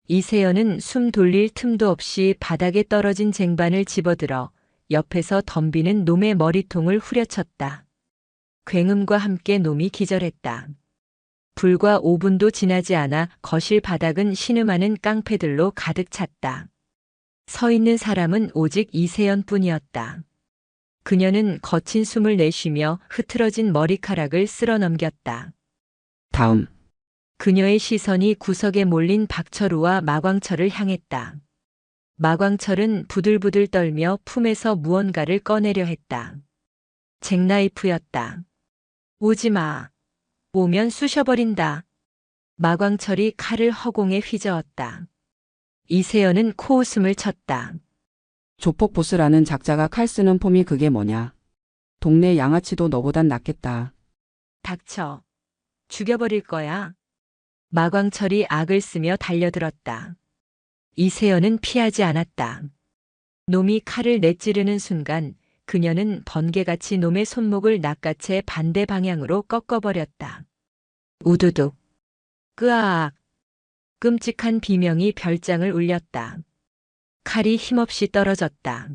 이세연은 숨 돌릴 틈도 없이 바닥에 떨어진 쟁반을 집어들어 옆에서 덤비는 놈의 머리통을 후려쳤다. 굉음과 함께 놈이 기절했다. 불과 5분도 지나지 않아 거실 바닥은 신음하는 깡패들로 가득 찼다. 서 있는 사람은 오직 이세연뿐이었다. 그녀는 거친 숨을 내쉬며 흐트러진 머리카락을 쓸어 넘겼다. 다음. 그녀의 시선이 구석에 몰린 박철우와 마광철을 향했다. 마광철은 부들부들 떨며 품에서 무언가를 꺼내려 했다. 잭나이프였다. 오지 마. 오면 쑤셔버린다. 마광철이 칼을 허공에 휘저었다. 이세연은 코웃음을 쳤다. 조폭 보스라는 작자가 칼 쓰는 폼이 그게 뭐냐. 동네 양아치도 너보단 낫겠다. 닥쳐. 죽여버릴 거야. 마광철이 악을 쓰며 달려들었다. 이세연은 피하지 않았다. 놈이 칼을 내찌르는 순간 그녀는 번개같이 놈의 손목을 낚아채 반대 방향으로 꺾어버렸다. 우두둑. 끄아악. 끔찍한 비명이 별장을 울렸다. 칼이 힘없이 떨어졌다.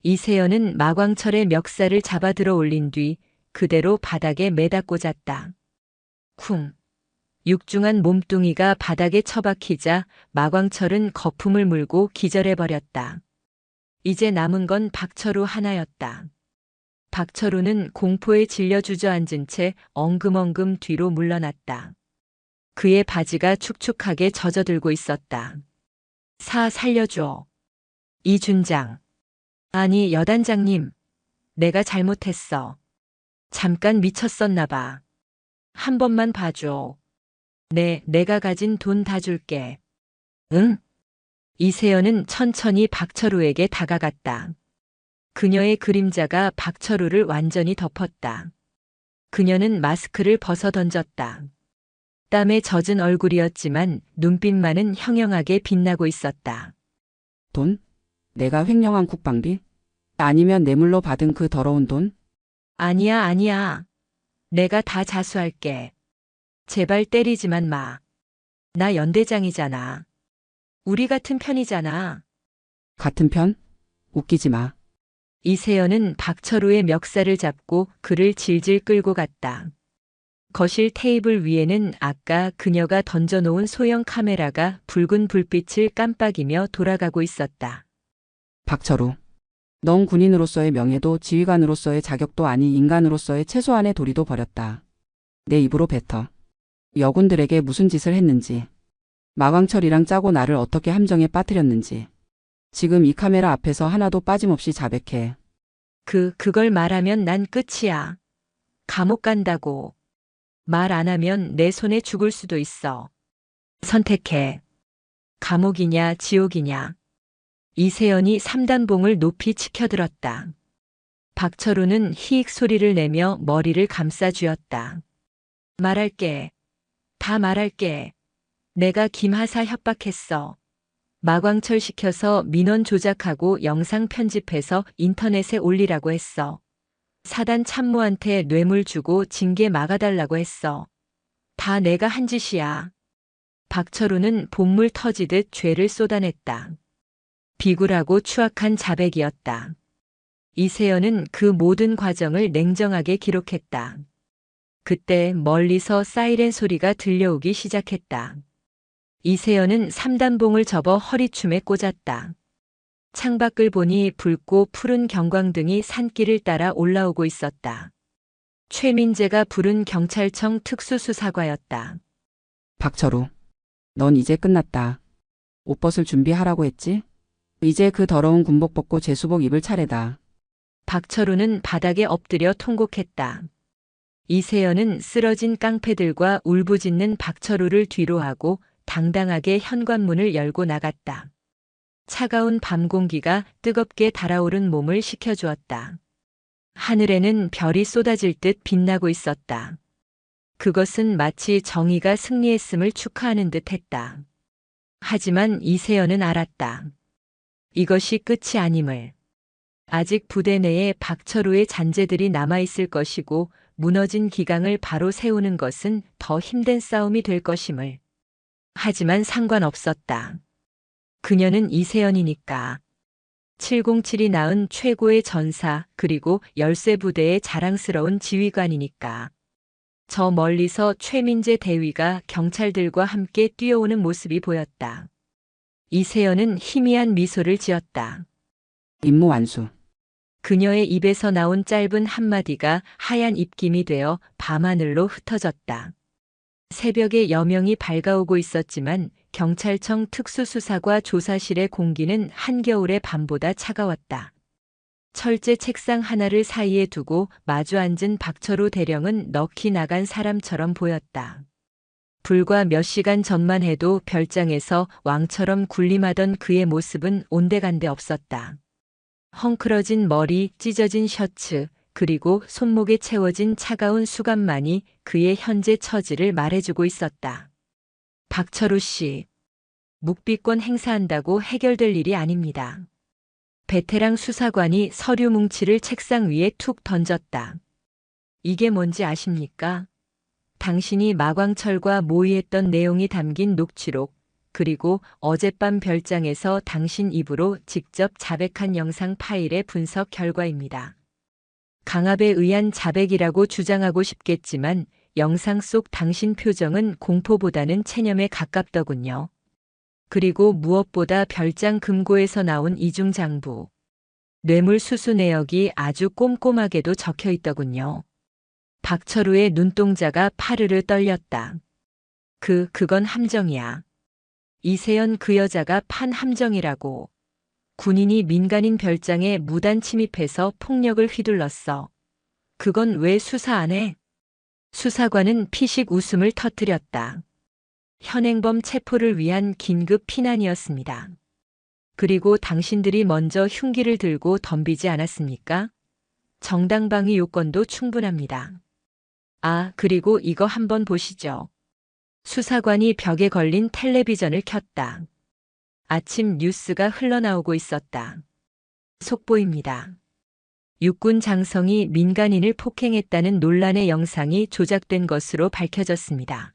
이세연은 마광철의 멱살을 잡아 들어 올린 뒤 그대로 바닥에 매다 꽂았다. 쿵. 육중한 몸뚱이가 바닥에 처박히자 마광철은 거품을 물고 기절해버렸다. 이제 남은 건 박철우 하나였다. 박철우는 공포에 질려 주저앉은 채 엉금엉금 뒤로 물러났다. 그의 바지가 축축하게 젖어들고 있었다. 살려줘. 이준장. 아니, 여단장님. 내가 잘못했어. 잠깐 미쳤었나 봐. 한 번만 봐줘. 내가 가진 돈 다 줄게. 응? 이세연은 천천히 박철우에게 다가갔다. 그녀의 그림자가 박철우를 완전히 덮었다. 그녀는 마스크를 벗어 던졌다. 땀에 젖은 얼굴이었지만 눈빛만은 형형하게 빛나고 있었다. 돈? 내가 횡령한 국방비? 아니면 뇌물로 받은 그 더러운 돈? 아니야. 내가 다 자수할게. 제발 때리지만 마. 나 연대장이잖아. 우리 같은 편이잖아. 같은 편? 웃기지 마. 이세연은 박철우의 멱살을 잡고 그를 질질 끌고 갔다. 거실 테이블 위에는 아까 그녀가 던져놓은 소형 카메라가 붉은 불빛을 깜빡이며 돌아가고 있었다. 박철우. 넌 군인으로서의 명예도 지휘관으로서의 자격도 아닌 인간으로서의 최소한의 도리도 버렸다. 내 입으로 뱉어. 여군들에게 무슨 짓을 했는지. 마광철이랑 짜고 나를 어떻게 함정에 빠뜨렸는지. 지금 이 카메라 앞에서 하나도 빠짐없이 자백해. 그걸 말하면 난 끝이야. 감옥 간다고. 말 안 하면 내 손에 죽을 수도 있어. 선택해. 감옥이냐 지옥이냐. 이세연이 삼단봉을 높이 치켜들었다. 박철우는 히익 소리를 내며 머리를 감싸 쥐었다. 말할게. 다 말할게. 내가 김하사 협박했어. 마광철 시켜서 민원 조작하고 영상 편집해서 인터넷에 올리라고 했어. 사단 참모한테 뇌물 주고 징계 막아달라고 했어. 다 내가 한 짓이야. 박철우는 본물 터지듯 죄를 쏟아냈다. 비굴하고 추악한 자백이었다. 이세연은 그 모든 과정을 냉정하게 기록했다. 그때 멀리서 사이렌 소리가 들려오기 시작했다. 이세연은 삼단봉을 접어 허리춤에 꽂았다. 창밖을 보니 붉고 푸른 경광등이 산길을 따라 올라오고 있었다. 최민재가 부른 경찰청 특수수사과였다. 박철우. 넌 이제 끝났다. 옷 벗을 준비하라고 했지? 이제 그 더러운 군복 벗고 제수복 입을 차례다. 박철우는 바닥에 엎드려 통곡했다. 이세연은 쓰러진 깡패들과 울부짖는 박철우를 뒤로하고 당당하게 현관문을 열고 나갔다. 차가운 밤 공기가 뜨겁게 달아오른 몸을 식혀주었다. 하늘에는 별이 쏟아질 듯 빛나고 있었다. 그것은 마치 정의가 승리했음을 축하하는 듯 했다. 하지만 이세연은 알았다. 이것이 끝이 아님을. 아직 부대 내에 박철우의 잔재들이 남아있을 것이고 무너진 기강을 바로 세우는 것은 더 힘든 싸움이 될 것임을. 하지만 상관없었다. 그녀는 이세연이니까. 707이 낳은 최고의 전사 그리고 열쇠 부대의 자랑스러운 지휘관이니까. 저 멀리서 최민재 대위가 경찰들과 함께 뛰어오는 모습이 보였다. 이세연은 희미한 미소를 지었다. 임무 완수. 그녀의 입에서 나온 짧은 한마디가 하얀 입김이 되어 밤하늘로 흩어졌다. 새벽에 여명이 밝아오고 있었지만 경찰청 특수수사과 조사실의 공기는 한겨울의 밤보다 차가웠다. 철제 책상 하나를 사이에 두고 마주 앉은 박철우 대령은 넋이 나간 사람처럼 보였다. 불과 몇 시간 전만 해도 별장에서 왕처럼 군림하던 그의 모습은 온데간데 없었다. 헝클어진 머리, 찢어진 셔츠, 그리고 손목에 채워진 차가운 수감만이 그의 현재 처지를 말해주고 있었다. 박철우 씨, 묵비권 행사한다고 해결될 일이 아닙니다. 베테랑 수사관이 서류 뭉치를 책상 위에 툭 던졌다. 이게 뭔지 아십니까? 당신이 마광철과 모의했던 내용이 담긴 녹취록, 그리고 어젯밤 별장에서 당신 입으로 직접 자백한 영상 파일의 분석 결과입니다. 강압에 의한 자백이라고 주장하고 싶겠지만 영상 속 당신 표정은 공포보다는 체념에 가깝더군요. 그리고 무엇보다 별장 금고에서 나온 이중장부. 뇌물수수 내역이 아주 꼼꼼하게도 적혀 있더군요. 박철우의 눈동자가 파르르 떨렸다. 그건 함정이야. 이세연 그 여자가 판 함정이라고. 군인이 민간인 별장에 무단 침입해서 폭력을 휘둘렀어. 그건 왜 수사 안 해? 수사관은 피식 웃음을 터뜨렸다. 현행범 체포를 위한 긴급 피난이었습니다. 그리고 당신들이 먼저 흉기를 들고 덤비지 않았습니까? 정당방위 요건도 충분합니다. 아, 그리고 이거 한번 보시죠. 수사관이 벽에 걸린 텔레비전을 켰다. 아침 뉴스가 흘러나오고 있었다. 속보입니다. 육군 장성이 민간인을 폭행했다는 논란의 영상이 조작된 것으로 밝혀졌습니다.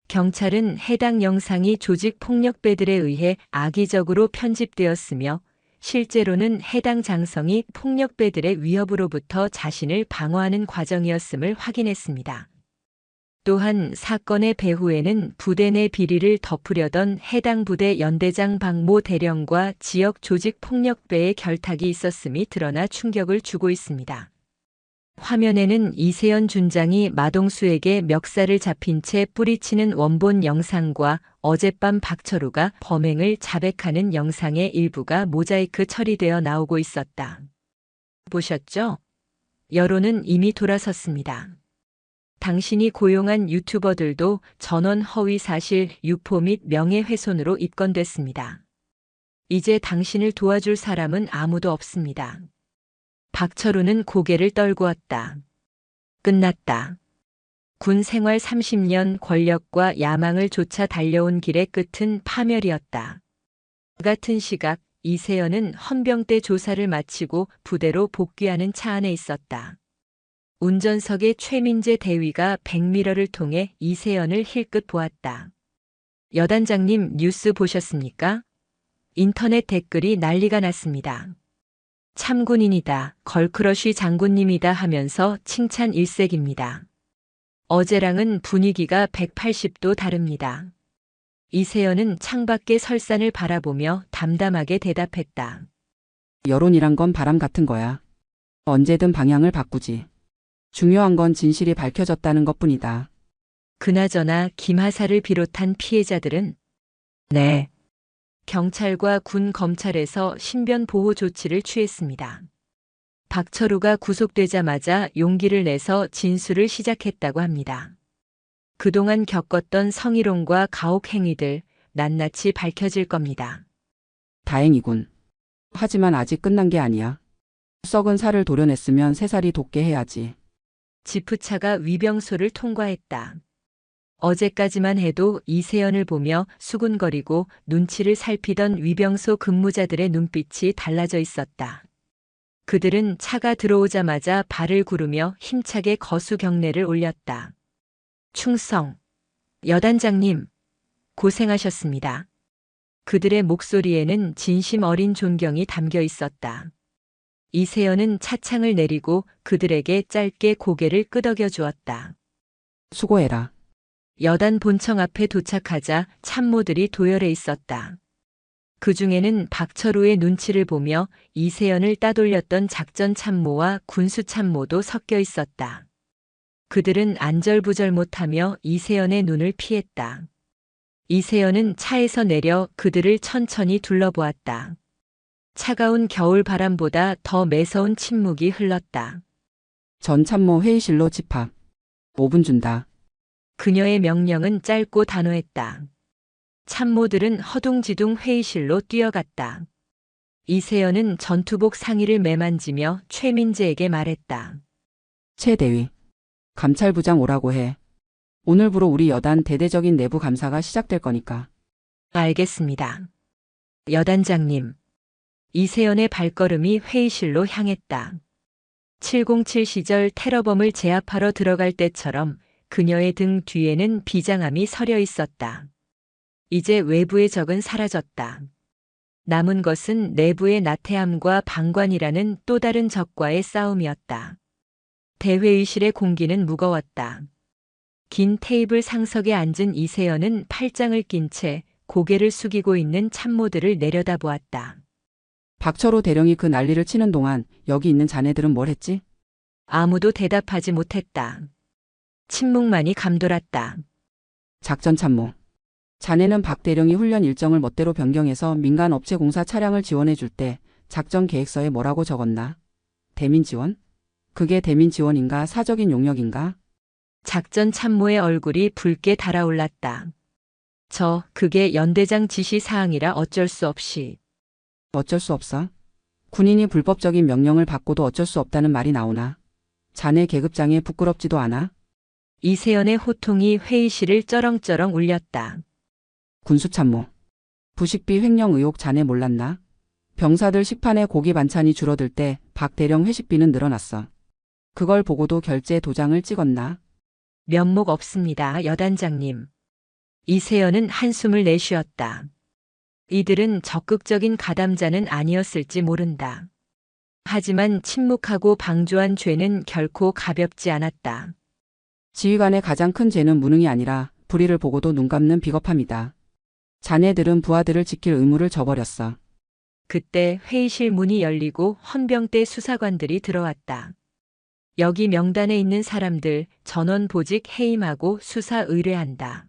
경찰은 해당 영상이 조직 폭력배들에 의해 악의적으로 편집되었으며 실제로는 해당 장성이 폭력배들의 위협으로부터 자신을 방어하는 과정이었음을 확인했습니다. 또한 사건의 배후에는 부대 내 비리를 덮으려던 해당 부대 연대장 박모 대령과 지역 조직 폭력배의 결탁이 있었음이 드러나 충격을 주고 있습니다. 화면에는 이세연 준장이 마동수에게 멱살을 잡힌 채 뿌리치는 원본 영상과 어젯밤 박철우가 범행을 자백하는 영상의 일부가 모자이크 처리되어 나오고 있었다. 보셨죠? 여론은 이미 돌아섰습니다. 당신이 고용한 유튜버들도 전원 허위 사실 유포 및 명예훼손으로 입건됐습니다. 이제 당신을 도와줄 사람은 아무도 없습니다. 박철우는 고개를 떨구었다. 끝났다. 군 생활 30년 권력과 야망을 쫓아 달려온 길의 끝은 파멸이었다. 같은 시각 이세연은 헌병대 조사를 마치고 부대로 복귀하는 차 안에 있었다. 운전석에 최민재 대위가 백미러를 통해 이세연을 힐끗 보았다. 여단장님 뉴스 보셨습니까? 인터넷 댓글이 난리가 났습니다. 참군인이다, 걸크러쉬 장군님이다 하면서 칭찬 일색입니다. 어제랑은 분위기가 180도 다릅니다. 이세연은 창밖의 설산을 바라보며 담담하게 대답했다. 여론이란 건 바람 같은 거야. 언제든 방향을 바꾸지. 중요한 건 진실이 밝혀졌다는 것뿐이다. 그나저나 김하사를 비롯한 피해자들은 네. 경찰과 군 검찰에서 신변 보호 조치를 취했습니다. 박철우가 구속되자마자 용기를 내서 진술을 시작했다고 합니다. 그동안 겪었던 성희롱과 가혹 행위들 낱낱이 밝혀질 겁니다. 다행이군. 하지만 아직 끝난 게 아니야. 썩은 살을 도려냈으면 새살이 돋게 해야지. 지프차가 위병소를 통과했다. 어제까지만 해도 이세연을 보며 수군거리고 눈치를 살피던 위병소 근무자들의 눈빛이 달라져 있었다. 그들은 차가 들어오자마자 발을 구르며 힘차게 거수 경례를 올렸다. 충성, 여단장님, 고생하셨습니다. 그들의 목소리에는 진심 어린 존경이 담겨 있었다. 이세연은 차창을 내리고 그들에게 짧게 고개를 끄덕여 주었다. 수고해라. 여단 본청 앞에 도착하자 참모들이 도열해 있었다. 그 중에는 박철우의 눈치를 보며 이세연을 따돌렸던 작전 참모와 군수 참모도 섞여 있었다. 그들은 안절부절 못하며 이세연의 눈을 피했다. 이세연은 차에서 내려 그들을 천천히 둘러보았다. 차가운 겨울 바람보다 더 매서운 침묵이 흘렀다. 전 참모 회의실로 집합. 5분 준다. 그녀의 명령은 짧고 단호했다. 참모들은 허둥지둥 회의실로 뛰어갔다. 이세연은 전투복 상의를 매만지며 최민재에게 말했다. 최 대위. 감찰부장 오라고 해. 오늘부로 우리 여단 대대적인 내부 감사가 시작될 거니까. 알겠습니다. 여단장님. 이세연의 발걸음이 회의실로 향했다. 707 시절 테러범을 제압하러 들어갈 때처럼 그녀의 등 뒤에는 비장함이 서려 있었다. 이제 외부의 적은 사라졌다. 남은 것은 내부의 나태함과 방관이라는 또 다른 적과의 싸움이었다. 대회의실의 공기는 무거웠다. 긴 테이블 상석에 앉은 이세연은 팔짱을 낀 채 고개를 숙이고 있는 참모들을 내려다보았다. 박철호 대령이 그 난리를 치는 동안 여기 있는 자네들은 뭘 했지? 아무도 대답하지 못했다. 침묵만이 감돌았다. 작전 참모. 자네는 박 대령이 훈련 일정을 멋대로 변경해서 민간 업체 공사 차량을 지원해 줄 때 작전 계획서에 뭐라고 적었나? 대민 지원? 그게 대민 지원인가 사적인 용역인가? 작전 참모의 얼굴이 붉게 달아올랐다. 그게 연대장 지시 사항이라 어쩔 수 없이. 어쩔 수 없어? 군인이 불법적인 명령을 받고도 어쩔 수 없다는 말이 나오나? 자네 계급장에 부끄럽지도 않아? 이세연의 호통이 회의실을 쩌렁쩌렁 울렸다. 군수참모. 부식비 횡령 의혹 자네 몰랐나? 병사들 식판에 고기 반찬이 줄어들 때 박 대령 회식비는 늘어났어. 그걸 보고도 결제 도장을 찍었나? 면목 없습니다, 여단장님. 이세연은 한숨을 내쉬었다. 이들은 적극적인 가담자는 아니었을지 모른다. 하지만 침묵하고 방조한 죄는 결코 가볍지 않았다. 지휘관의 가장 큰 죄는 무능이 아니라 불의를 보고도 눈 감는 비겁함이다. 자네들은 부하들을 지킬 의무를 저버렸어. 그때 회의실 문이 열리고 헌병대 수사관들이 들어왔다. 여기 명단에 있는 사람들 전원 보직 해임하고 수사 의뢰한다.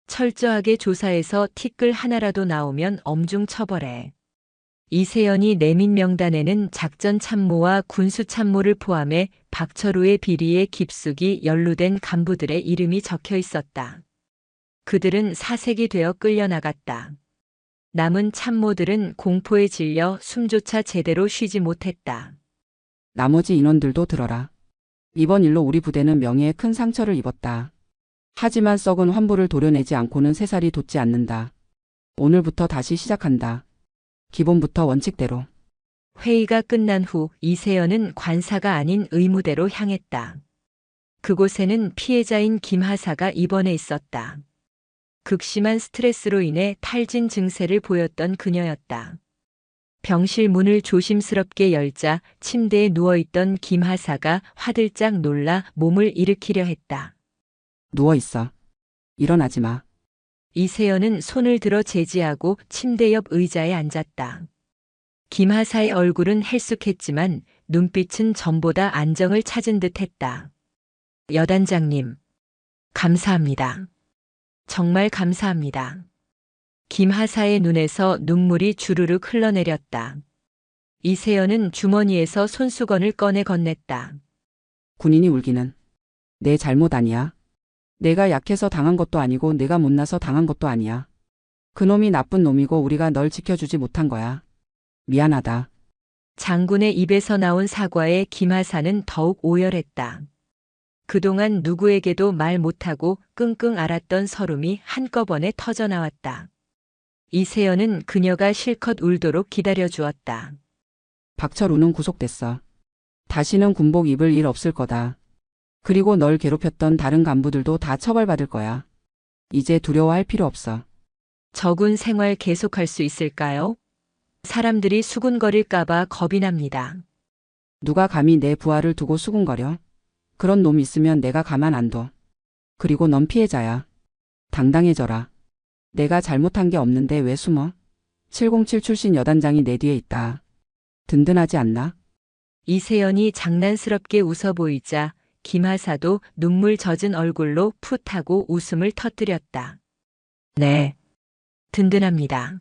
철저하게 조사해서 티끌 하나라도 나오면 엄중 처벌해. 이세연이 내민 명단에는 작전 참모와 군수 참모를 포함해 박철우의 비리에 깊숙이 연루된 간부들의 이름이 적혀 있었다. 그들은 사색이 되어 끌려나갔다. 남은 참모들은 공포에 질려 숨조차 제대로 쉬지 못했다. 나머지 인원들도 들어라. 이번 일로 우리 부대는 명예에 큰 상처를 입었다. 하지만 썩은 환부를 도려내지 않고는 새살이 돋지 않는다. 오늘부터 다시 시작한다. 기본부터 원칙대로. 회의가 끝난 후 이세연은 관사가 아닌 의무대로 향했다. 그곳에는 피해자인 김하사가 입원해 있었다. 극심한 스트레스로 인해 탈진 증세를 보였던 그녀였다. 병실 문을 조심스럽게 열자 침대에 누워있던 김하사가 화들짝 놀라 몸을 일으키려 했다. 누워있어. 일어나지 마. 이세연은 손을 들어 제지하고 침대 옆 의자에 앉았다. 김하사의 얼굴은 헬쑥했지만 눈빛은 전보다 안정을 찾은 듯했다. 여단장님, 감사합니다. 정말 감사합니다. 김하사의 눈에서 눈물이 주르륵 흘러내렸다. 이세연은 주머니에서 손수건을 꺼내 건넸다. 군인이 울기는 내 잘못 아니야. 내가 약해서 당한 것도 아니고 내가 못나서 당한 것도 아니야. 그놈이 나쁜 놈이고 우리가 널 지켜주지 못한 거야. 미안하다. 장군의 입에서 나온 사과에 김하사는 더욱 오열했다. 그동안 누구에게도 말 못하고 끙끙 앓았던 서름이 한꺼번에 터져나왔다. 이세연은 그녀가 실컷 울도록 기다려주었다. 박철우는 구속됐어. 다시는 군복 입을 일 없을 거다. 그리고 널 괴롭혔던 다른 간부들도 다 처벌받을 거야. 이제 두려워할 필요 없어. 적은 생활 계속할 수 있을까요? 사람들이 수군거릴까봐 겁이 납니다. 누가 감히 내 부하를 두고 수군거려? 그런 놈 있으면 내가 가만 안 둬. 그리고 넌 피해자야. 당당해져라. 내가 잘못한 게 없는데 왜 숨어? 707 출신 여단장이 내 뒤에 있다. 든든하지 않나? 이세연이 장난스럽게 웃어 보이자 김하사도 눈물 젖은 얼굴로 풋하고 웃음을 터뜨렸다. 네. 든든합니다.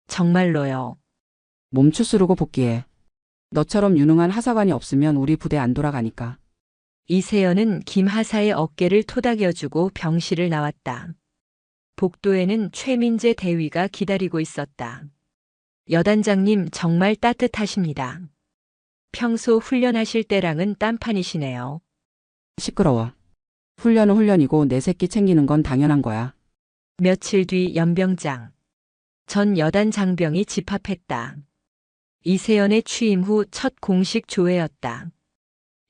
정말로요. 몸 추스르고 복귀해. 너처럼 유능한 하사관이 없으면 우리 부대 안 돌아가니까. 이세연은 김하사의 어깨를 토닥여주고 병실을 나왔다. 복도에는 최민재 대위가 기다리고 있었다. 여단장님 정말 따뜻하십니다. 평소 훈련하실 때랑은 딴판이시네요. 시끄러워. 훈련은 훈련이고 내 새끼 챙기는 건 당연한 거야. 며칠 뒤 연병장. 전 여단 장병이 집합했다. 이세연의 취임 후 첫 공식 조회였다.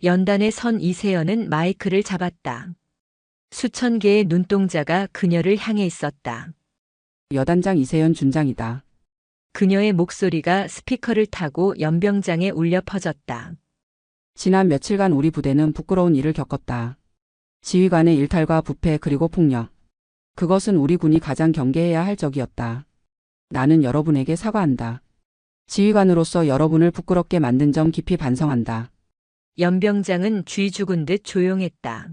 연단에 선 이세연은 마이크를 잡았다. 수천 개의 눈동자가 그녀를 향해 있었다. 여단장 이세연 준장이다. 그녀의 목소리가 스피커를 타고 연병장에 울려 퍼졌다. 지난 며칠간 우리 부대는 부끄러운 일을 겪었다. 지휘관의 일탈과 부패 그리고 폭력. 그것은 우리 군이 가장 경계해야 할 적이었다. 나는 여러분에게 사과한다. 지휘관으로서 여러분을 부끄럽게 만든 점 깊이 반성한다. 연병장은 쥐 죽은 듯 조용했다.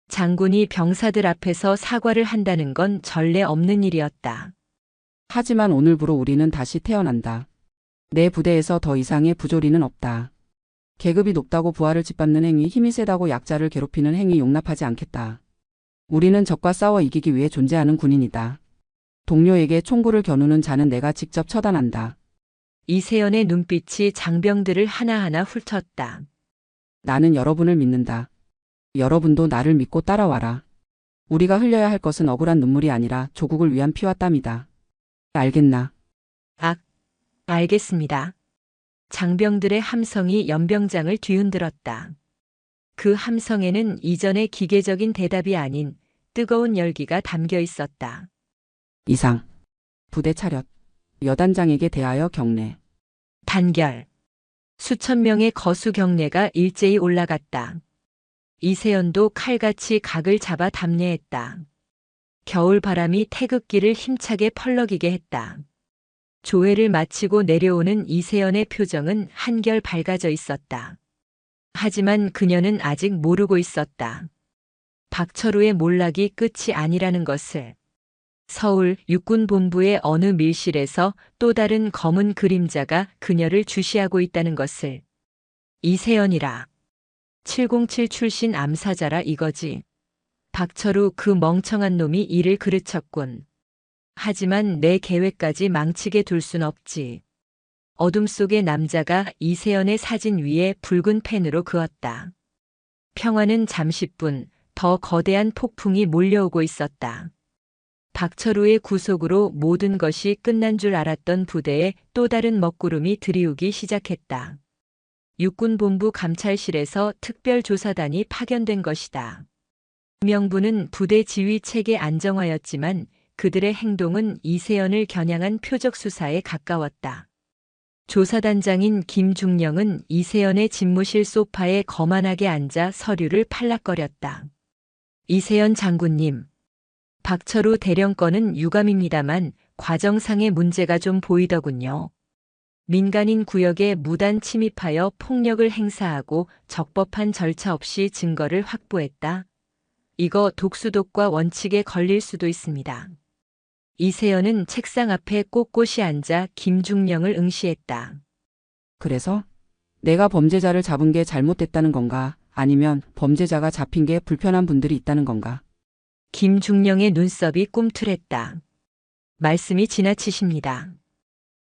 장군이 병사들 앞에서 사과를 한다는 건 전례 없는 일이었다. 하지만 오늘부로 우리는 다시 태어난다. 내 부대에서 더 이상의 부조리는 없다. 계급이 높다고 부하를 짓밟는 행위, 힘이 세다고 약자를 괴롭히는 행위 용납하지 않겠다. 우리는 적과 싸워 이기기 위해 존재하는 군인이다. 동료에게 총구를 겨누는 자는 내가 직접 처단한다. 이세연의 눈빛이 장병들을 하나하나 훑었다. 나는 여러분을 믿는다. 여러분도 나를 믿고 따라와라. 우리가 흘려야 할 것은 억울한 눈물이 아니라 조국을 위한 피와 땀이다. 알겠나? 알겠습니다. 장병들의 함성이 연병장을 뒤흔들었다. 그 함성에는 이전의 기계적인 대답이 아닌 뜨거운 열기가 담겨 있었다. 이상. 부대 차렷. 여단장에게 대하여 경례. 단결. 수천 명의 거수 경례가 일제히 올라갔다. 이세연도 칼같이 각을 잡아 담례했다. 겨울 바람이 태극기를 힘차게 펄럭이게 했다. 조회를 마치고 내려오는 이세연의 표정은 한결 밝아져 있었다. 하지만 그녀는 아직 모르고 있었다. 박철우의 몰락이 끝이 아니라는 것을. 서울 육군본부의 어느 밀실에서 또 다른 검은 그림자가 그녀를 주시하고 있다는 것을. 이세연이라. 707 출신 암사자라 이거지. 박철우 그 멍청한 놈이 이를 그르쳤군. 하지만 내 계획까지 망치게 둘 순 없지. 어둠 속의 남자가 이세연의 사진 위에 붉은 펜으로 그었다. 평화는 잠시뿐 더 거대한 폭풍이 몰려오고 있었다. 박철우의 구속으로 모든 것이 끝난 줄 알았던 부대에 또 다른 먹구름이 들이우기 시작했다. 육군본부 감찰실에서 특별조사단이 파견된 것이다. 명부는 부대 지휘 체계 안정화였지만 그들의 행동은 이세연을 겨냥한 표적 수사에 가까웠다. 조사단장인 김중령은 이세연의 집무실 소파에 거만하게 앉아 서류를 팔락거렸다. 이세연 장군님, 박철우 대령권은 유감입니다만 과정상의 문제가 좀 보이더군요. 민간인 구역에 무단 침입하여 폭력을 행사하고 적법한 절차 없이 증거를 확보했다. 이거 독수독과 원칙에 걸릴 수도 있습니다. 이세연은 책상 앞에 꼿꼿이 앉아 김중령을 응시했다. 그래서 내가 범죄자를 잡은 게 잘못됐다는 건가? 아니면 범죄자가 잡힌 게 불편한 분들이 있다는 건가? 김중령의 눈썹이 꿈틀했다. 말씀이 지나치십니다.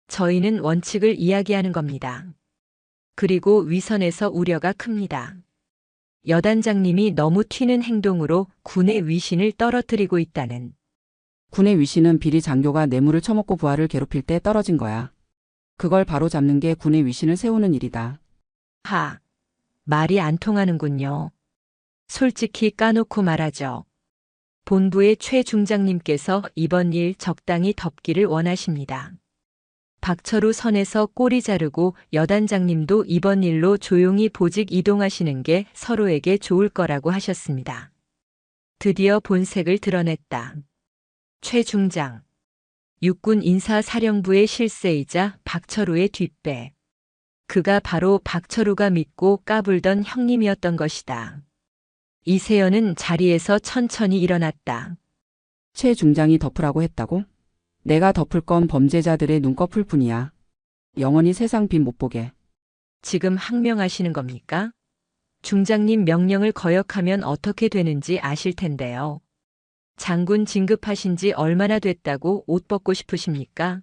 저희는 원칙을 이야기하는 겁니다. 그리고 위선에서 우려가 큽니다. 여단장님이 너무 튀는 행동으로 군의 위신을 떨어뜨리고 있다는. 군의 위신은 비리 장교가 뇌물을 처먹고 부하를 괴롭힐 때 떨어진 거야. 그걸 바로 잡는 게 군의 위신을 세우는 일이다. 말이 안 통하는군요. 솔직히 까놓고 말하죠. 본부의 최 중장님께서 이번 일 적당히 덮기를 원하십니다. 박철우 선에서 꼬리 자르고 여단장님도 이번 일로 조용히 보직 이동하시는 게 서로에게 좋을 거라고 하셨습니다. 드디어 본색을 드러냈다. 최 중장. 육군 인사사령부의 실세이자 박철우의 뒷배. 그가 바로 박철우가 믿고 까불던 형님이었던 것이다. 이세연은 자리에서 천천히 일어났다. 최 중장이 덮으라고 했다고? 내가 덮을 건 범죄자들의 눈꺼풀 뿐이야. 영원히 세상 빛 못 보게. 지금 항명하시는 겁니까? 중장님 명령을 거역하면 어떻게 되는지 아실 텐데요. 장군 진급하신 지 얼마나 됐다고 옷 벗고 싶으십니까?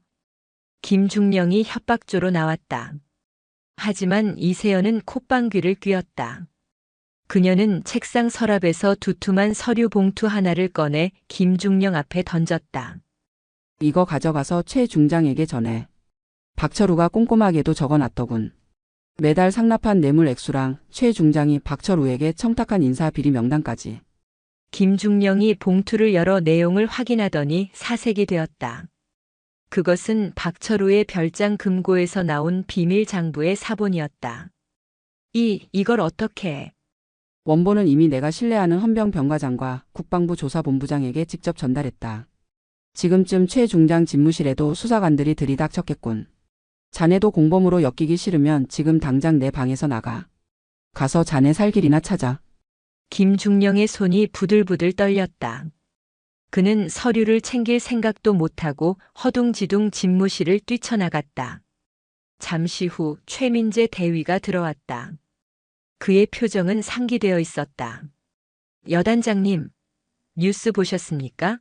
김중령이 협박조로 나왔다. 하지만 이세연은 콧방귀를 뀌었다. 그녀는 책상 서랍에서 두툼한 서류 봉투 하나를 꺼내 김중령 앞에 던졌다. 이거 가져가서 최 중장에게 전해. 박철우가 꼼꼼하게도 적어놨더군. 매달 상납한 뇌물 액수랑 최 중장이 박철우에게 청탁한 인사 비리 명단까지. 김중령이 봉투를 열어 내용을 확인하더니 사색이 되었다. 그것은 박철우의 별장 금고에서 나온 비밀 장부의 사본이었다. 이걸 어떻게 해? 원본은 이미 내가 신뢰하는 헌병 병과장과 국방부 조사본부장에게 직접 전달했다. 지금쯤 최 중장 집무실에도 수사관들이 들이닥쳤겠군. 자네도 공범으로 엮이기 싫으면 지금 당장 내 방에서 나가. 가서 자네 살 길이나 찾아. 김중령의 손이 부들부들 떨렸다. 그는 서류를 챙길 생각도 못하고 허둥지둥 집무실을 뛰쳐나갔다. 잠시 후 최민재 대위가 들어왔다. 그의 표정은 상기되어 있었다. 여단장님, 뉴스 보셨습니까?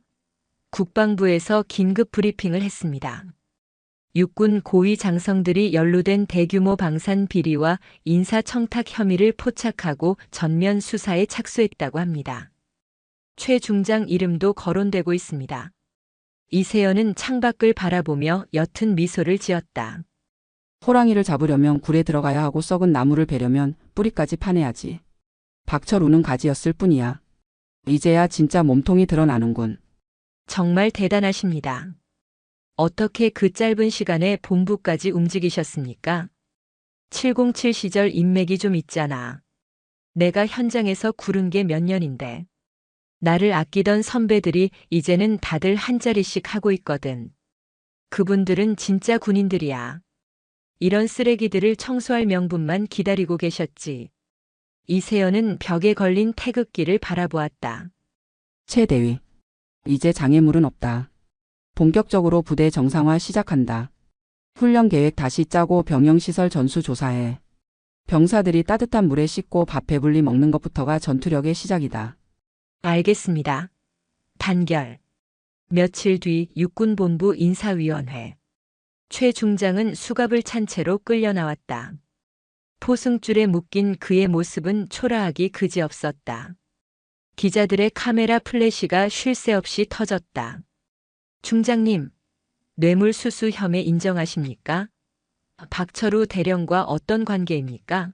국방부에서 긴급 브리핑을 했습니다. 육군 고위 장성들이 연루된 대규모 방산 비리와 인사청탁 혐의를 포착하고 전면 수사에 착수했다고 합니다. 최 중장 이름도 거론되고 있습니다. 이세연은 창밖을 바라보며 옅은 미소를 지었다. 호랑이를 잡으려면 굴에 들어가야 하고 썩은 나무를 베려면 뿌리까지 파내야지. 박철우는 가지였을 뿐이야. 이제야 진짜 몸통이 드러나는군. 정말 대단하십니다. 어떻게 그 짧은 시간에 본부까지 움직이셨습니까? 707 시절 인맥이 좀 있잖아. 내가 현장에서 구른 게 몇 년인데. 나를 아끼던 선배들이 이제는 다들 한 자리씩 하고 있거든. 그분들은 진짜 군인들이야. 이런 쓰레기들을 청소할 명분만 기다리고 계셨지. 이세연은 벽에 걸린 태극기를 바라보았다. 최 대위. 이제 장애물은 없다. 본격적으로 부대 정상화 시작한다. 훈련 계획 다시 짜고 병영시설 전수 조사해. 병사들이 따뜻한 물에 씻고 밥 배불리 먹는 것부터가 전투력의 시작이다. 알겠습니다. 단결. 며칠 뒤 육군본부 인사위원회. 최 중장은 수갑을 찬 채로 끌려 나왔다. 포승줄에 묶인 그의 모습은 초라하기 그지없었다. 기자들의 카메라 플래시가 쉴 새 없이 터졌다. 중장님, 뇌물수수 혐의 인정하십니까? 박철우 대령과 어떤 관계입니까?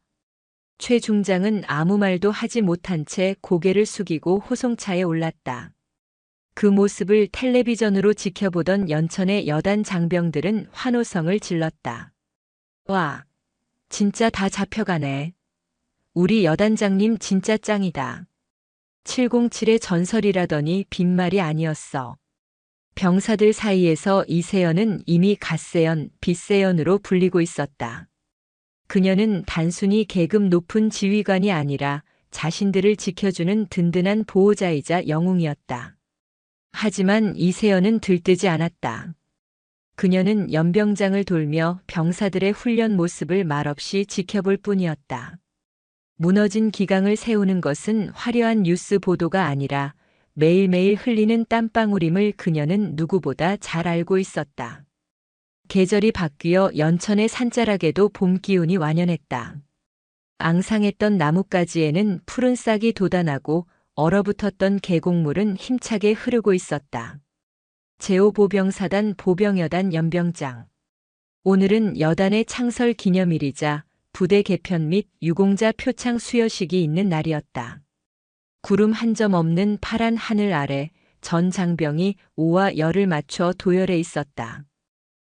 최 중장은 아무 말도 하지 못한 채 고개를 숙이고 호송차에 올랐다. 그 모습을 텔레비전으로 지켜보던 연천의 여단 장병들은 환호성을 질렀다. 와, 진짜 다 잡혀가네. 우리 여단장님 진짜 짱이다. 707의 전설이라더니 빈말이 아니었어. 병사들 사이에서 이세연은 이미 갓세연, 빗세연으로 불리고 있었다. 그녀는 단순히 계급 높은 지휘관이 아니라 자신들을 지켜주는 든든한 보호자이자 영웅이었다. 하지만 이세연은 들뜨지 않았다. 그녀는 연병장을 돌며 병사들의 훈련 모습을 말없이 지켜볼 뿐이었다. 무너진 기강을 세우는 것은 화려한 뉴스 보도가 아니라 매일매일 흘리는 땀방울임을 그녀는 누구보다 잘 알고 있었다. 계절이 바뀌어 연천의 산자락에도 봄 기운이 완연했다. 앙상했던 나뭇가지에는 푸른 싹이 돋아나고 얼어붙었던 계곡물은 힘차게 흐르고 있었다. 제5보병사단 보병여단 연병장. 오늘은 여단의 창설 기념일이자 부대 개편 및 유공자 표창 수여식이 있는 날이었다. 구름 한 점 없는 파란 하늘 아래 전 장병이 오와 열을 맞춰 도열해 있었다.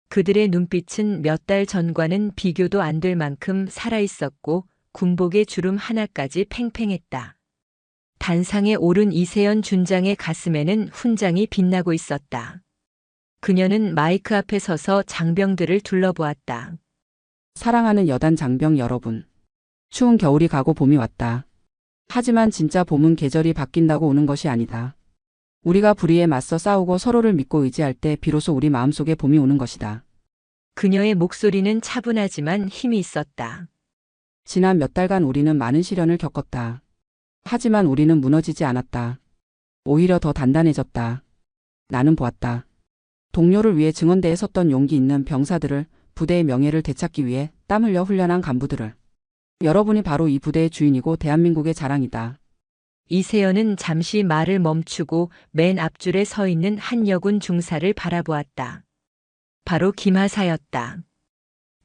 그들의 눈빛은 몇 달 전과는 비교도 안 될 만큼 살아있었고 군복의 주름 하나까지 팽팽했다. 단상에 오른 이세연 준장의 가슴에는 훈장이 빛나고 있었다. 그녀는 마이크 앞에 서서 장병들을 둘러보았다. 사랑하는 여단 장병 여러분. 추운 겨울이 가고 봄이 왔다. 하지만 진짜 봄은 계절이 바뀐다고 오는 것이 아니다. 우리가 불의에 맞서 싸우고 서로를 믿고 의지할 때 비로소 우리 마음속에 봄이 오는 것이다. 그녀의 목소리는 차분하지만 힘이 있었다. 지난 몇 달간 우리는 많은 시련을 겪었다. 하지만 우리는 무너지지 않았다. 오히려 더 단단해졌다. 나는 보았다. 동료를 위해 증언대에 섰던 용기 있는 병사들을, 부대의 명예를 되찾기 위해 땀 흘려 훈련한 간부들을. 여러분이 바로 이 부대의 주인이고 대한민국의 자랑이다. 이세연은 잠시 말을 멈추고 맨 앞줄에 서 있는 한 여군 중사를 바라보았다. 바로 김하사였다.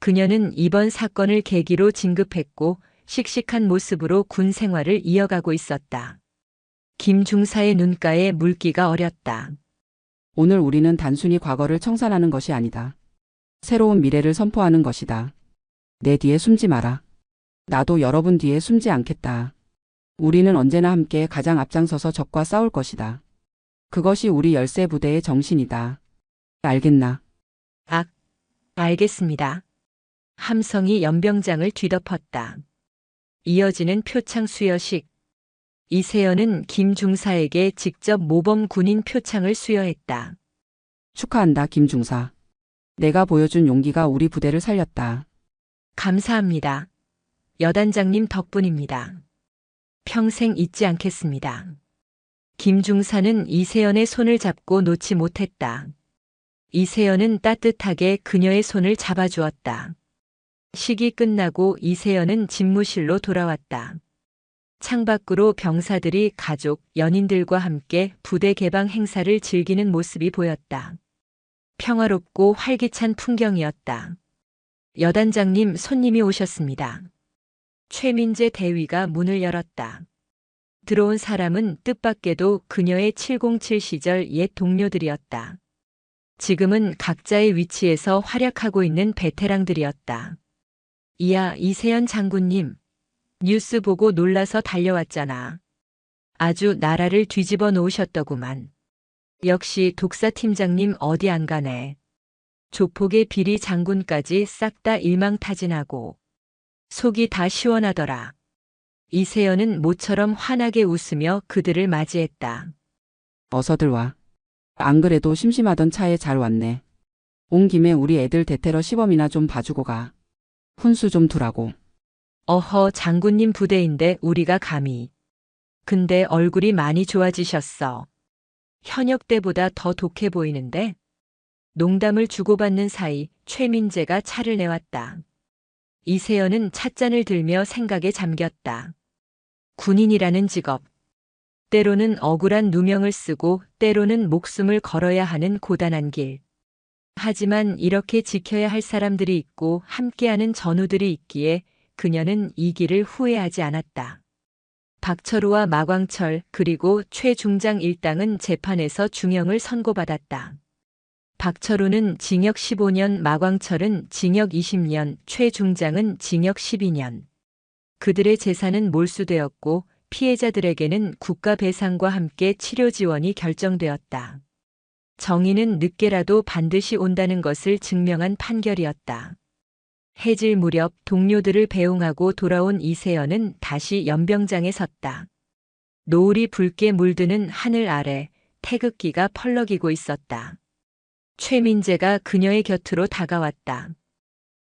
그녀는 이번 사건을 계기로 진급했고 씩씩한 모습으로 군 생활을 이어가고 있었다. 김 중사의 눈가에 물기가 어렸다. 오늘 우리는 단순히 과거를 청산하는 것이 아니다. 새로운 미래를 선포하는 것이다. 내 뒤에 숨지 마라. 나도 여러분 뒤에 숨지 않겠다. 우리는 언제나 함께 가장 앞장서서 적과 싸울 것이다. 그것이 우리 열세 부대의 정신이다. 알겠나? 알겠습니다. 함성이 연병장을 뒤덮었다. 이어지는 표창 수여식. 이세연은 김 중사에게 직접 모범 군인 표창을 수여했다. 축하한다, 김 중사. 내가 보여준 용기가 우리 부대를 살렸다. 감사합니다. 여단장님 덕분입니다. 평생 잊지 않겠습니다. 김 중사는 이세연의 손을 잡고 놓지 못했다. 이세연은 따뜻하게 그녀의 손을 잡아주었다. 식이 끝나고 이세연은 집무실로 돌아왔다. 창밖으로 병사들이 가족, 연인들과 함께 부대 개방 행사를 즐기는 모습이 보였다. 평화롭고 활기찬 풍경이었다. 여단장님, 손님이 오셨습니다. 최민재 대위가 문을 열었다. 들어온 사람은 뜻밖에도 그녀의 707 시절 옛 동료들이었다. 지금은 각자의 위치에서 활약하고 있는 베테랑들이었다. 이야, 이세연 장군님. 뉴스 보고 놀라서 달려왔잖아. 아주 나라를 뒤집어 놓으셨더구만. 역시 독사팀장님 어디 안 가네. 조폭의 비리 장군까지 싹 다 일망타진하고. 속이 다 시원하더라. 이세연은 모처럼 환하게 웃으며 그들을 맞이했다. 어서들 와. 안 그래도 심심하던 차에 잘 왔네. 온 김에 우리 애들 대테러 시범이나 좀 봐주고 가. 훈수 좀 두라고. 어허, 장군님 부대인데 우리가 감히. 근데 얼굴이 많이 좋아지셨어. 현역 때보다 더 독해 보이는데? 농담을 주고받는 사이 최민재가 차를 내왔다. 이세연은 찻잔을 들며 생각에 잠겼다. 군인이라는 직업. 때로는 억울한 누명을 쓰고 때로는 목숨을 걸어야 하는 고단한 길. 하지만 이렇게 지켜야 할 사람들이 있고 함께하는 전우들이 있기에 그녀는 이 길을 후회하지 않았다. 박철우와 마광철 그리고 최 중장 일당은 재판에서 중형을 선고받았다. 박철우는 징역 15년, 마광철은 징역 20년, 최 중장은 징역 12년. 그들의 재산은 몰수되었고 피해자들에게는 국가 배상과 함께 치료 지원이 결정되었다. 정의는 늦게라도 반드시 온다는 것을 증명한 판결이었다. 해질 무렵 동료들을 배웅하고 돌아온 이세연은 다시 연병장에 섰다. 노을이 붉게 물드는 하늘 아래 태극기가 펄럭이고 있었다. 최민재가 그녀의 곁으로 다가왔다.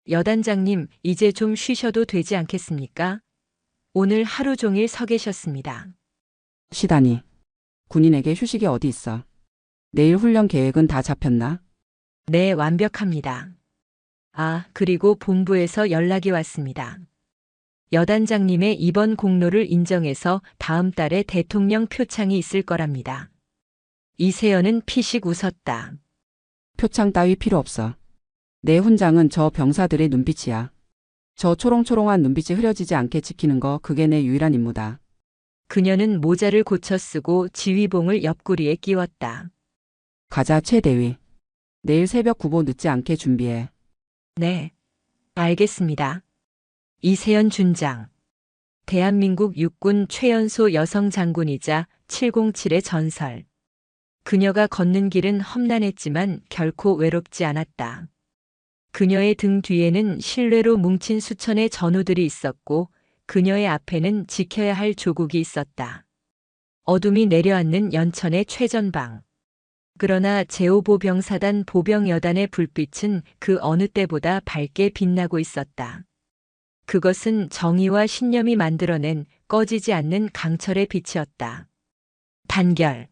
여단장님, 이제 좀 쉬셔도 되지 않겠습니까? 오늘 하루 종일 서 계셨습니다. 시다니. 군인에게 휴식이 어디 있어. 내일 훈련 계획은 다 잡혔나? 네, 완벽합니다. 아, 그리고 본부에서 연락이 왔습니다. 여단장님의 이번 공로를 인정해서 다음 달에 대통령 표창이 있을 거랍니다. 이세연은 피식 웃었다. 표창 따위 필요 없어. 내 훈장은 저 병사들의 눈빛이야. 저 초롱초롱한 눈빛이 흐려지지 않게 지키는 거 그게 내 유일한 임무다. 그녀는 모자를 고쳐 쓰고 지휘봉을 옆구리에 끼웠다. 가자, 최 대위. 내일 새벽 구보 늦지 않게 준비해. 네, 알겠습니다. 이세연 준장. 대한민국 육군 최연소 여성 장군이자 707의 전설. 그녀가 걷는 길은 험난했지만 결코 외롭지 않았다. 그녀의 등 뒤에는 신뢰로 뭉친 수천의 전우들이 있었고 그녀의 앞에는 지켜야 할 조국이 있었다. 어둠이 내려앉는 연천의 최전방. 그러나 제5보병사단 보병여단의 불빛은 그 어느 때보다 밝게 빛나고 있었다. 그것은 정의와 신념이 만들어낸 꺼지지 않는 강철의 빛이었다. 단결.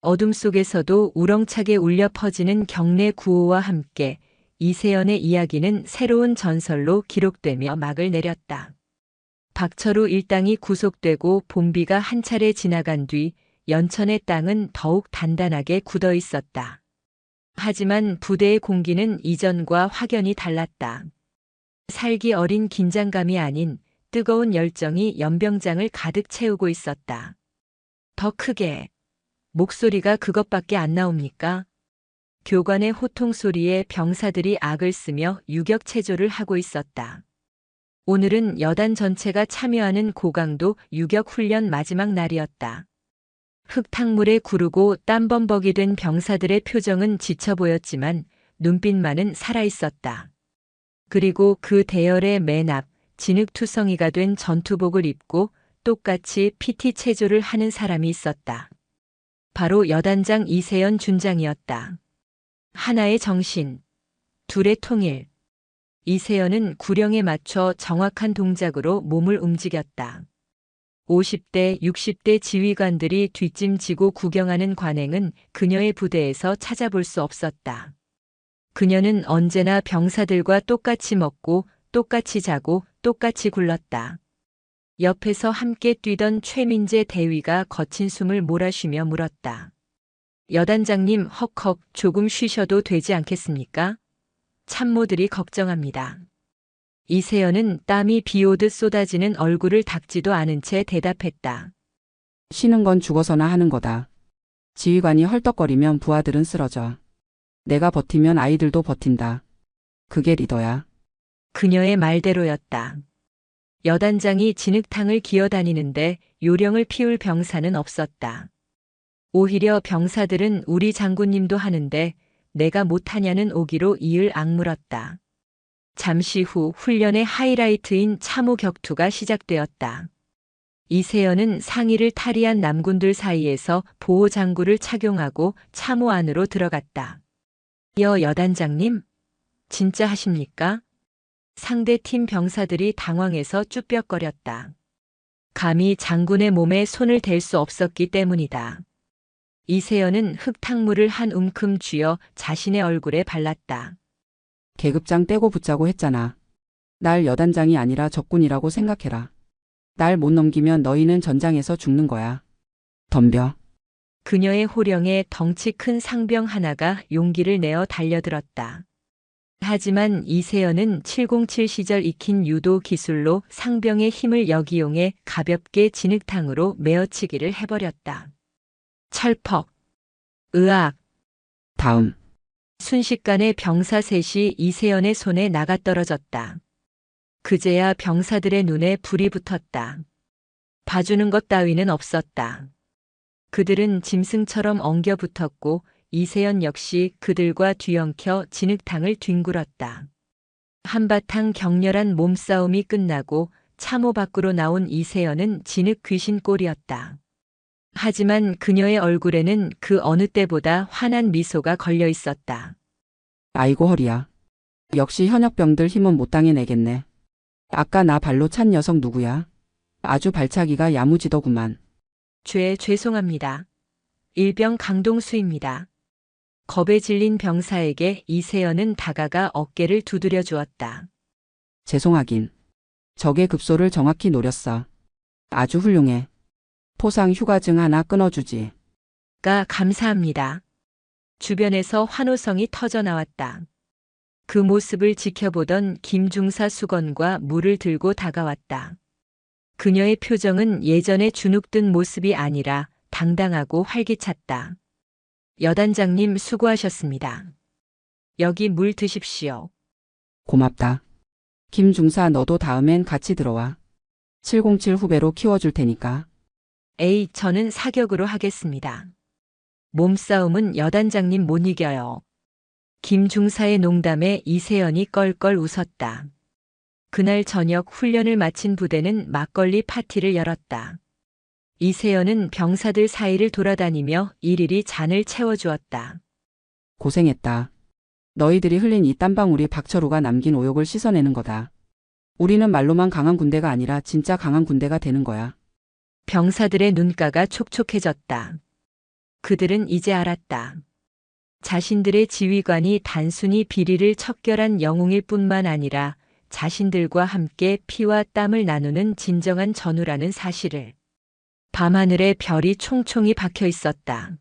어둠 속에서도 우렁차게 울려 퍼지는 경내 구호와 함께 이세연의 이야기는 새로운 전설로 기록되며 막을 내렸다. 박철우 일당이 구속되고 봄비가 한 차례 지나간 뒤 연천의 땅은 더욱 단단하게 굳어 있었다. 하지만 부대의 공기는 이전과 확연히 달랐다. 살기 어린 긴장감이 아닌 뜨거운 열정이 연병장을 가득 채우고 있었다. 더 크게. 목소리가 그것밖에 안 나옵니까? 교관의 호통 소리에 병사들이 악을 쓰며 유격체조를 하고 있었다. 오늘은 여단 전체가 참여하는 고강도 유격훈련 마지막 날이었다. 흙탕물에 구르고 땀범벅이 된 병사들의 표정은 지쳐 보였지만 눈빛만은 살아있었다. 그리고 그 대열의 맨 앞 진흙투성이가 된 전투복을 입고 똑같이 PT 체조를 하는 사람이 있었다. 바로 여단장 이세연 준장이었다. 하나의 정신, 둘의 통일. 이세연은 구령에 맞춰 정확한 동작으로 몸을 움직였다. 50대, 60대 지휘관들이 뒷짐지고 구경하는 관행은 그녀의 부대에서 찾아볼 수 없었다. 그녀는 언제나 병사들과 똑같이 먹고 똑같이 자고 똑같이 굴렀다. 옆에서 함께 뛰던 최민재 대위가 거친 숨을 몰아쉬며 물었다. 여단장님, 헉헉, 조금 쉬셔도 되지 않겠습니까? 참모들이 걱정합니다. 이세연은 땀이 비오듯 쏟아지는 얼굴을 닦지도 않은 채 대답했다. 쉬는 건 죽어서나 하는 거다. 지휘관이 헐떡거리면 부하들은 쓰러져. 내가 버티면 아이들도 버틴다. 그게 리더야. 그녀의 말대로였다. 여단장이 진흙탕을 기어다니는데 요령을 피울 병사는 없었다. 오히려 병사들은 우리 장군님도 하는데 내가 못하냐는 오기로 이을 악물었다. 잠시 후 훈련의 하이라이트인 참호 격투가 시작되었다. 이세연은 상의를 탈의한 남군들 사이에서 보호 장구를 착용하고 참호 안으로 들어갔다. 여단장님, 진짜 하십니까? 상대 팀 병사들이 당황해서 쭈뼛거렸다. 감히 장군의 몸에 손을 댈 수 없었기 때문이다. 이세연은 흙탕물을 한 움큼 쥐어 자신의 얼굴에 발랐다. 계급장 떼고 붙자고 했잖아. 날 여단장이 아니라 적군이라고 생각해라. 날 못 넘기면 너희는 전장에서 죽는 거야. 덤벼. 그녀의 호령에 덩치 큰 상병 하나가 용기를 내어 달려들었다. 하지만 이세연은 707 시절 익힌 유도 기술로 상병의 힘을 역이용해 가볍게 진흙탕으로 메어치기를 해버렸다. 철퍽. 으악. 다음. 순식간에 병사 셋이 이세연의 손에 나가떨어졌다. 그제야 병사들의 눈에 불이 붙었다. 봐주는 것 따위는 없었다. 그들은 짐승처럼 엉겨붙었고 이세연 역시 그들과 뒤엉켜 진흙탕을 뒹굴었다. 한바탕 격렬한 몸싸움이 끝나고 참호 밖으로 나온 이세연은 진흙 귀신 꼴이었다. 하지만 그녀의 얼굴에는 그 어느 때보다 환한 미소가 걸려 있었다. 아이고 허리야. 역시 현역병들 힘은 못 당해내겠네. 아까 나 발로 찬 녀석 누구야? 아주 발차기가 야무지더구만. 죄송합니다. 일병 강동수입니다. 겁에 질린 병사에게 이세연은 다가가 어깨를 두드려 주었다. 죄송하긴. 적의 급소를 정확히 노렸어. 아주 훌륭해. 포상 휴가증 하나 끊어주지. 감사합니다. 주변에서 환호성이 터져 나왔다. 그 모습을 지켜보던 김중사 수건과 물을 들고 다가왔다. 그녀의 표정은 예전의 주눅든 모습이 아니라 당당하고 활기찼다. 여단장님 수고하셨습니다. 여기 물 드십시오. 고맙다. 김중사 너도 다음엔 같이 들어와. 707 후배로 키워줄 테니까. 에이, 저는 사격으로 하겠습니다. 몸싸움은 여단장님 못 이겨요. 김 중사의 농담에 이세연이 껄껄 웃었다. 그날 저녁 훈련을 마친 부대는 막걸리 파티를 열었다. 이세연은 병사들 사이를 돌아다니며 일일이 잔을 채워주었다. 고생했다. 너희들이 흘린 이 땀방울이 박철우가 남긴 오욕을 씻어내는 거다. 우리는 말로만 강한 군대가 아니라 진짜 강한 군대가 되는 거야. 병사들의 눈가가 촉촉해졌다. 그들은 이제 알았다. 자신들의 지휘관이 단순히 비리를 척결한 영웅일 뿐만 아니라 자신들과 함께 피와 땀을 나누는 진정한 전우라는 사실을. 밤하늘에 별이 총총히 박혀 있었다.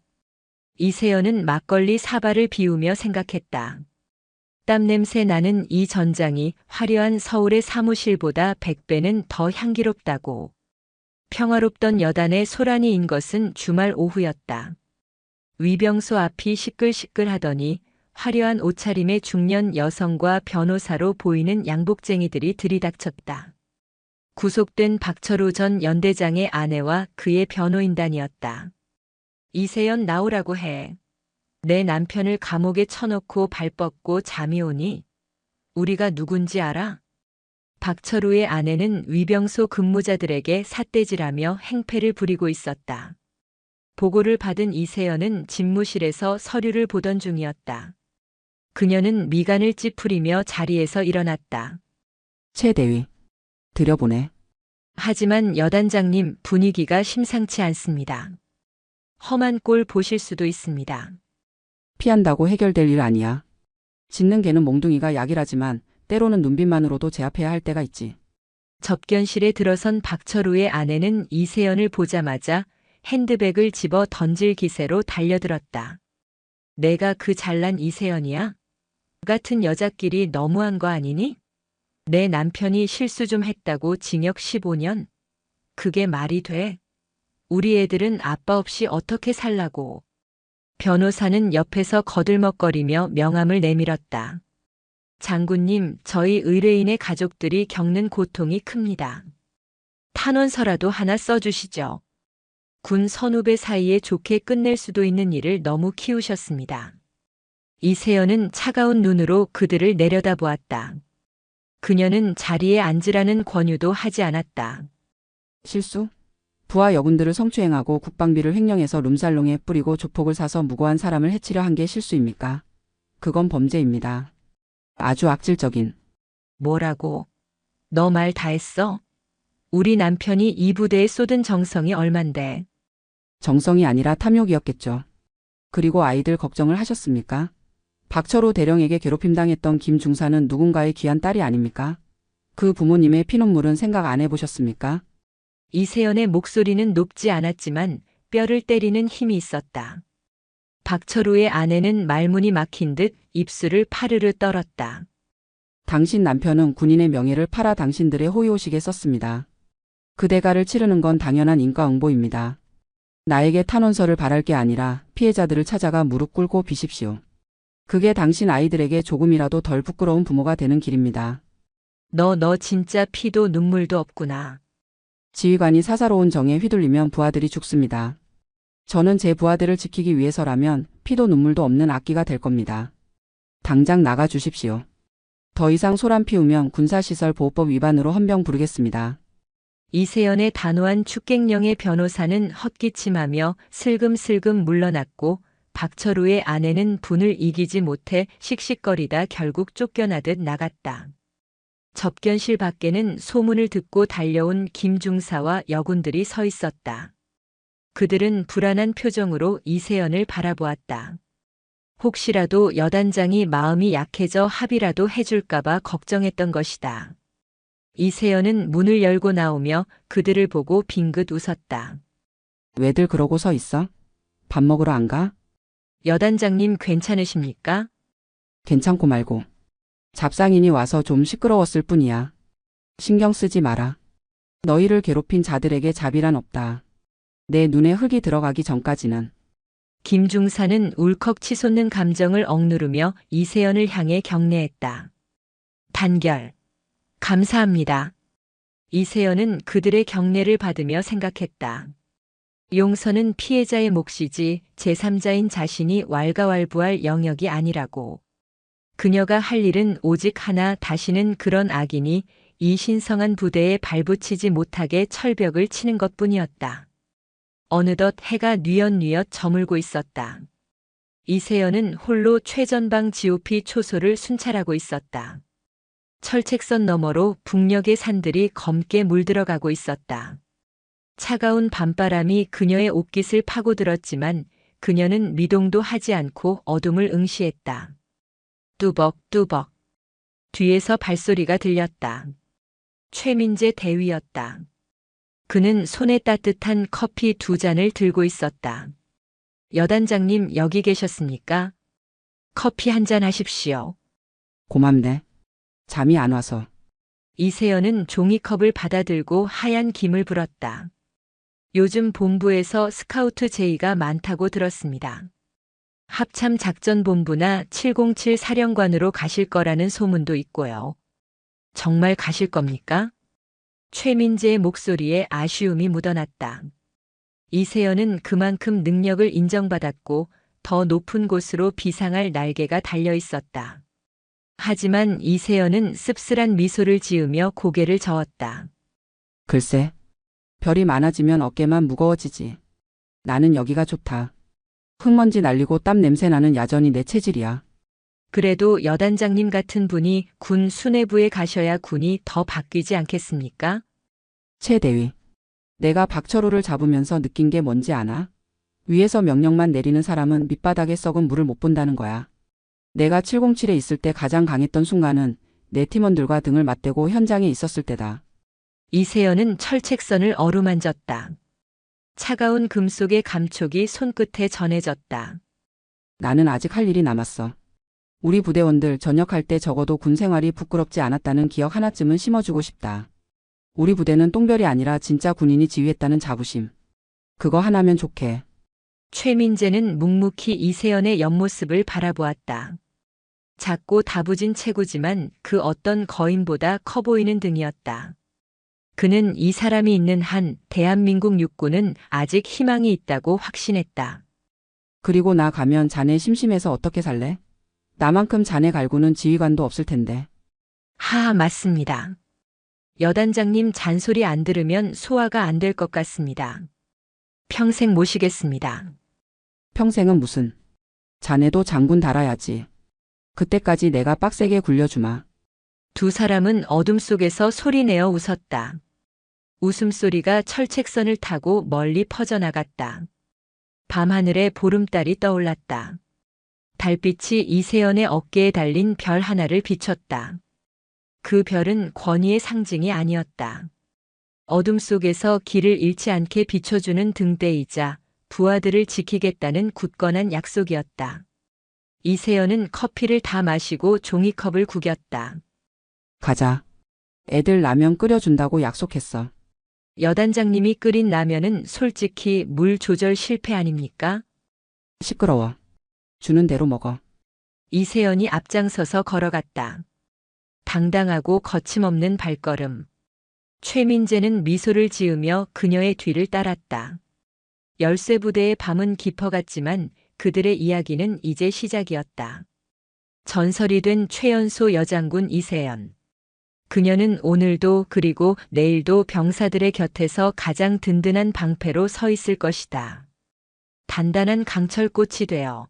이세연은 막걸리 사발을 비우며 생각했다. 땀냄새 나는 이 전장이 화려한 서울의 사무실보다 100배는 더 향기롭다고. 평화롭던 여단의 소란이인 것은 주말 오후였다. 위병소 앞이 시끌시끌하더니 화려한 옷차림의 중년 여성과 변호사로 보이는 양복쟁이들이 들이닥쳤다. 구속된 박철우 전 연대장의 아내와 그의 변호인단이었다. 이세연 나오라고 해. 내 남편을 감옥에 쳐놓고 발 뻗고 잠이 오니? 우리가 누군지 알아? 박철우의 아내는 위병소 근무자들에게 삿대질하며 행패를 부리고 있었다. 보고를 받은 이세연은 집무실에서 서류를 보던 중이었다. 그녀는 미간을 찌푸리며 자리에서 일어났다. 최 대위. 들여보내. 하지만 여단장님, 분위기가 심상치 않습니다. 험한 꼴 보실 수도 있습니다. 피한다고 해결될 일 아니야. 짖는 개는 몽둥이가 약이라지만 때로는 눈빛만으로도 제압해야 할 때가 있지. 접견실에 들어선 박철우의 아내는 이세연을 보자마자 핸드백을 집어 던질 기세로 달려들었다. 내가 그 잘난 이세연이야? 같은 여자끼리 너무한 거 아니니? 내 남편이 실수 좀 했다고 징역 15년? 그게 말이 돼? 우리 애들은 아빠 없이 어떻게 살라고. 변호사는 옆에서 거들먹거리며 명함을 내밀었다. 장군님, 저희 의뢰인의 가족들이 겪는 고통이 큽니다. 탄원서라도 하나 써주시죠. 군 선후배 사이에 좋게 끝낼 수도 있는 일을 너무 키우셨습니다. 이세연은 차가운 눈으로 그들을 내려다보았다. 그녀는 자리에 앉으라는 권유도 하지 않았다. 실수? 부하 여군들을 성추행하고 국방비를 횡령해서 룸살롱에 뿌리고 조폭을 사서 무고한 사람을 해치려 한 게 실수입니까? 그건 범죄입니다. 아주 악질적인. 뭐라고? 너 말 다 했어? 우리 남편이 이 부대에 쏟은 정성이 얼만데. 정성이 아니라 탐욕이었겠죠. 그리고 아이들 걱정을 하셨습니까? 박철우 대령에게 괴롭힘 당했던 김 중사는 누군가의 귀한 딸이 아닙니까? 그 부모님의 피눈물은 생각 안 해보셨습니까? 이세연의 목소리는 높지 않았지만 뼈를 때리는 힘이 있었다. 박철우의 아내는 말문이 막힌 듯 입술을 파르르 떨었다. 당신 남편은 군인의 명예를 팔아 당신들의 호의호식에 썼습니다. 그 대가를 치르는 건 당연한 인과응보입니다. 나에게 탄원서를 바랄 게 아니라 피해자들을 찾아가 무릎 꿇고 비십시오. 그게 당신 아이들에게 조금이라도 덜 부끄러운 부모가 되는 길입니다. 너 진짜 피도 눈물도 없구나. 지휘관이 사사로운 정에 휘둘리면 부하들이 죽습니다. 저는 제 부하들을 지키기 위해서라면 피도 눈물도 없는 악기가 될 겁니다. 당장 나가 주십시오. 더 이상 소란 피우면 군사시설보호법 위반으로 헌병 부르겠습니다. 이세연의 단호한 축객령의 변호사는 헛기침하며 슬금슬금 물러났고 박철우의 아내는 분을 이기지 못해 씩씩거리다 결국 쫓겨나듯 나갔다. 접견실 밖에는 소문을 듣고 달려온 김 중사와 여군들이 서 있었다. 그들은 불안한 표정으로 이세연을 바라보았다. 혹시라도 여단장이 마음이 약해져 합의라도 해줄까봐 걱정했던 것이다. 이세연은 문을 열고 나오며 그들을 보고 빙긋 웃었다. 왜들 그러고 서 있어? 밥 먹으러 안 가? 여단장님 괜찮으십니까? 괜찮고 말고. 잡상인이 와서 좀 시끄러웠을 뿐이야. 신경 쓰지 마라. 너희를 괴롭힌 자들에게 자비란 없다. 내 눈에 흙이 들어가기 전까지는. 김 중사는 울컥 치솟는 감정을 억누르며 이세연을 향해 경례했다. 단결. 감사합니다. 이세연은 그들의 경례를 받으며 생각했다. 용서는 피해자의 몫이지 제3자인 자신이 왈가왈부할 영역이 아니라고. 그녀가 할 일은 오직 하나, 다시는 그런 악인이 이 신성한 부대에 발붙이지 못하게 철벽을 치는 것뿐이었다. 어느덧 해가 뉘엿뉘엿 저물고 있었다. 이세연은 홀로 최전방 GOP 초소를 순찰하고 있었다. 철책선 너머로 북녘의 산들이 검게 물들어가고 있었다. 차가운 밤바람이 그녀의 옷깃을 파고들었지만 그녀는 미동도 하지 않고 어둠을 응시했다. 뚜벅뚜벅. 뒤에서 발소리가 들렸다. 최민재 대위였다. 그는 손에 따뜻한 커피 2잔을 들고 있었다. 여단장님 여기 계셨습니까? 커피 1잔 하십시오. 고맙네. 잠이 안 와서. 이세연은 종이컵을 받아들고 하얀 김을 불었다. 요즘 본부에서 스카우트 제의가 많다고 들었습니다. 합참작전본부나 707 사령관으로 가실 거라는 소문도 있고요. 정말 가실 겁니까? 최민재의 목소리에 아쉬움이 묻어났다. 이세연은 그만큼 능력을 인정받았고 더 높은 곳으로 비상할 날개가 달려 있었다. 하지만 이세연은 씁쓸한 미소를 지으며 고개를 저었다. 글쎄, 별이 많아지면 어깨만 무거워지지. 나는 여기가 좋다. 흙먼지 날리고 땀 냄새 나는 야전이 내 체질이야. 그래도 여단장님 같은 분이 군 수뇌부에 가셔야 군이 더 바뀌지 않겠습니까? 최 대위. 내가 박철호를 잡으면서 느낀 게 뭔지 아나? 위에서 명령만 내리는 사람은 밑바닥에 썩은 물을 못 본다는 거야. 내가 707에 있을 때 가장 강했던 순간은 내 팀원들과 등을 맞대고 현장에 있었을 때다. 이세연은 철책선을 어루만졌다. 차가운 금속의 감촉이 손끝에 전해졌다. 나는 아직 할 일이 남았어. 우리 부대원들 전역할 때 적어도 군 생활이 부끄럽지 않았다는 기억 하나쯤은 심어주고 싶다. 우리 부대는 똥별이 아니라 진짜 군인이 지휘했다는 자부심. 그거 하나면 좋게. 최민재는 묵묵히 이세연의 옆모습을 바라보았다. 작고 다부진 체구지만 그 어떤 거인보다 커 보이는 등이었다. 그는 이 사람이 있는 한 대한민국 육군은 아직 희망이 있다고 확신했다. 그리고 나 가면 자네 심심해서 어떻게 살래? 나만큼 자네 갈구는 지휘관도 없을 텐데. 맞습니다. 여단장님 잔소리 안 들으면 소화가 안 될 것 같습니다. 평생 모시겠습니다. 평생은 무슨. 자네도 장군 달아야지. 그때까지 내가 빡세게 굴려주마. 두 사람은 어둠 속에서 소리내어 웃었다. 웃음소리가 철책선을 타고 멀리 퍼져나갔다. 밤하늘에 보름달이 떠올랐다. 달빛이 이세연의 어깨에 달린 별 하나를 비췄다. 그 별은 권위의 상징이 아니었다. 어둠 속에서 길을 잃지 않게 비춰주는 등대이자 부하들을 지키겠다는 굳건한 약속이었다. 이세연은 커피를 다 마시고 종이컵을 구겼다. 가자. 애들 라면 끓여준다고 약속했어. 여단장님이 끓인 라면은 솔직히 물 조절 실패 아닙니까? 시끄러워. 주는 대로 먹어. 이세연이 앞장서서 걸어갔다. 당당하고 거침없는 발걸음. 최민재는 미소를 지으며 그녀의 뒤를 따랐다. 열쇠부대의 밤은 깊어갔지만 그들의 이야기는 이제 시작이었다. 전설이 된 최연소 여장군 이세연. 그녀는 오늘도 그리고 내일도 병사들의 곁에서 가장 든든한 방패로 서 있을 것이다. 단단한 강철꽃이 되어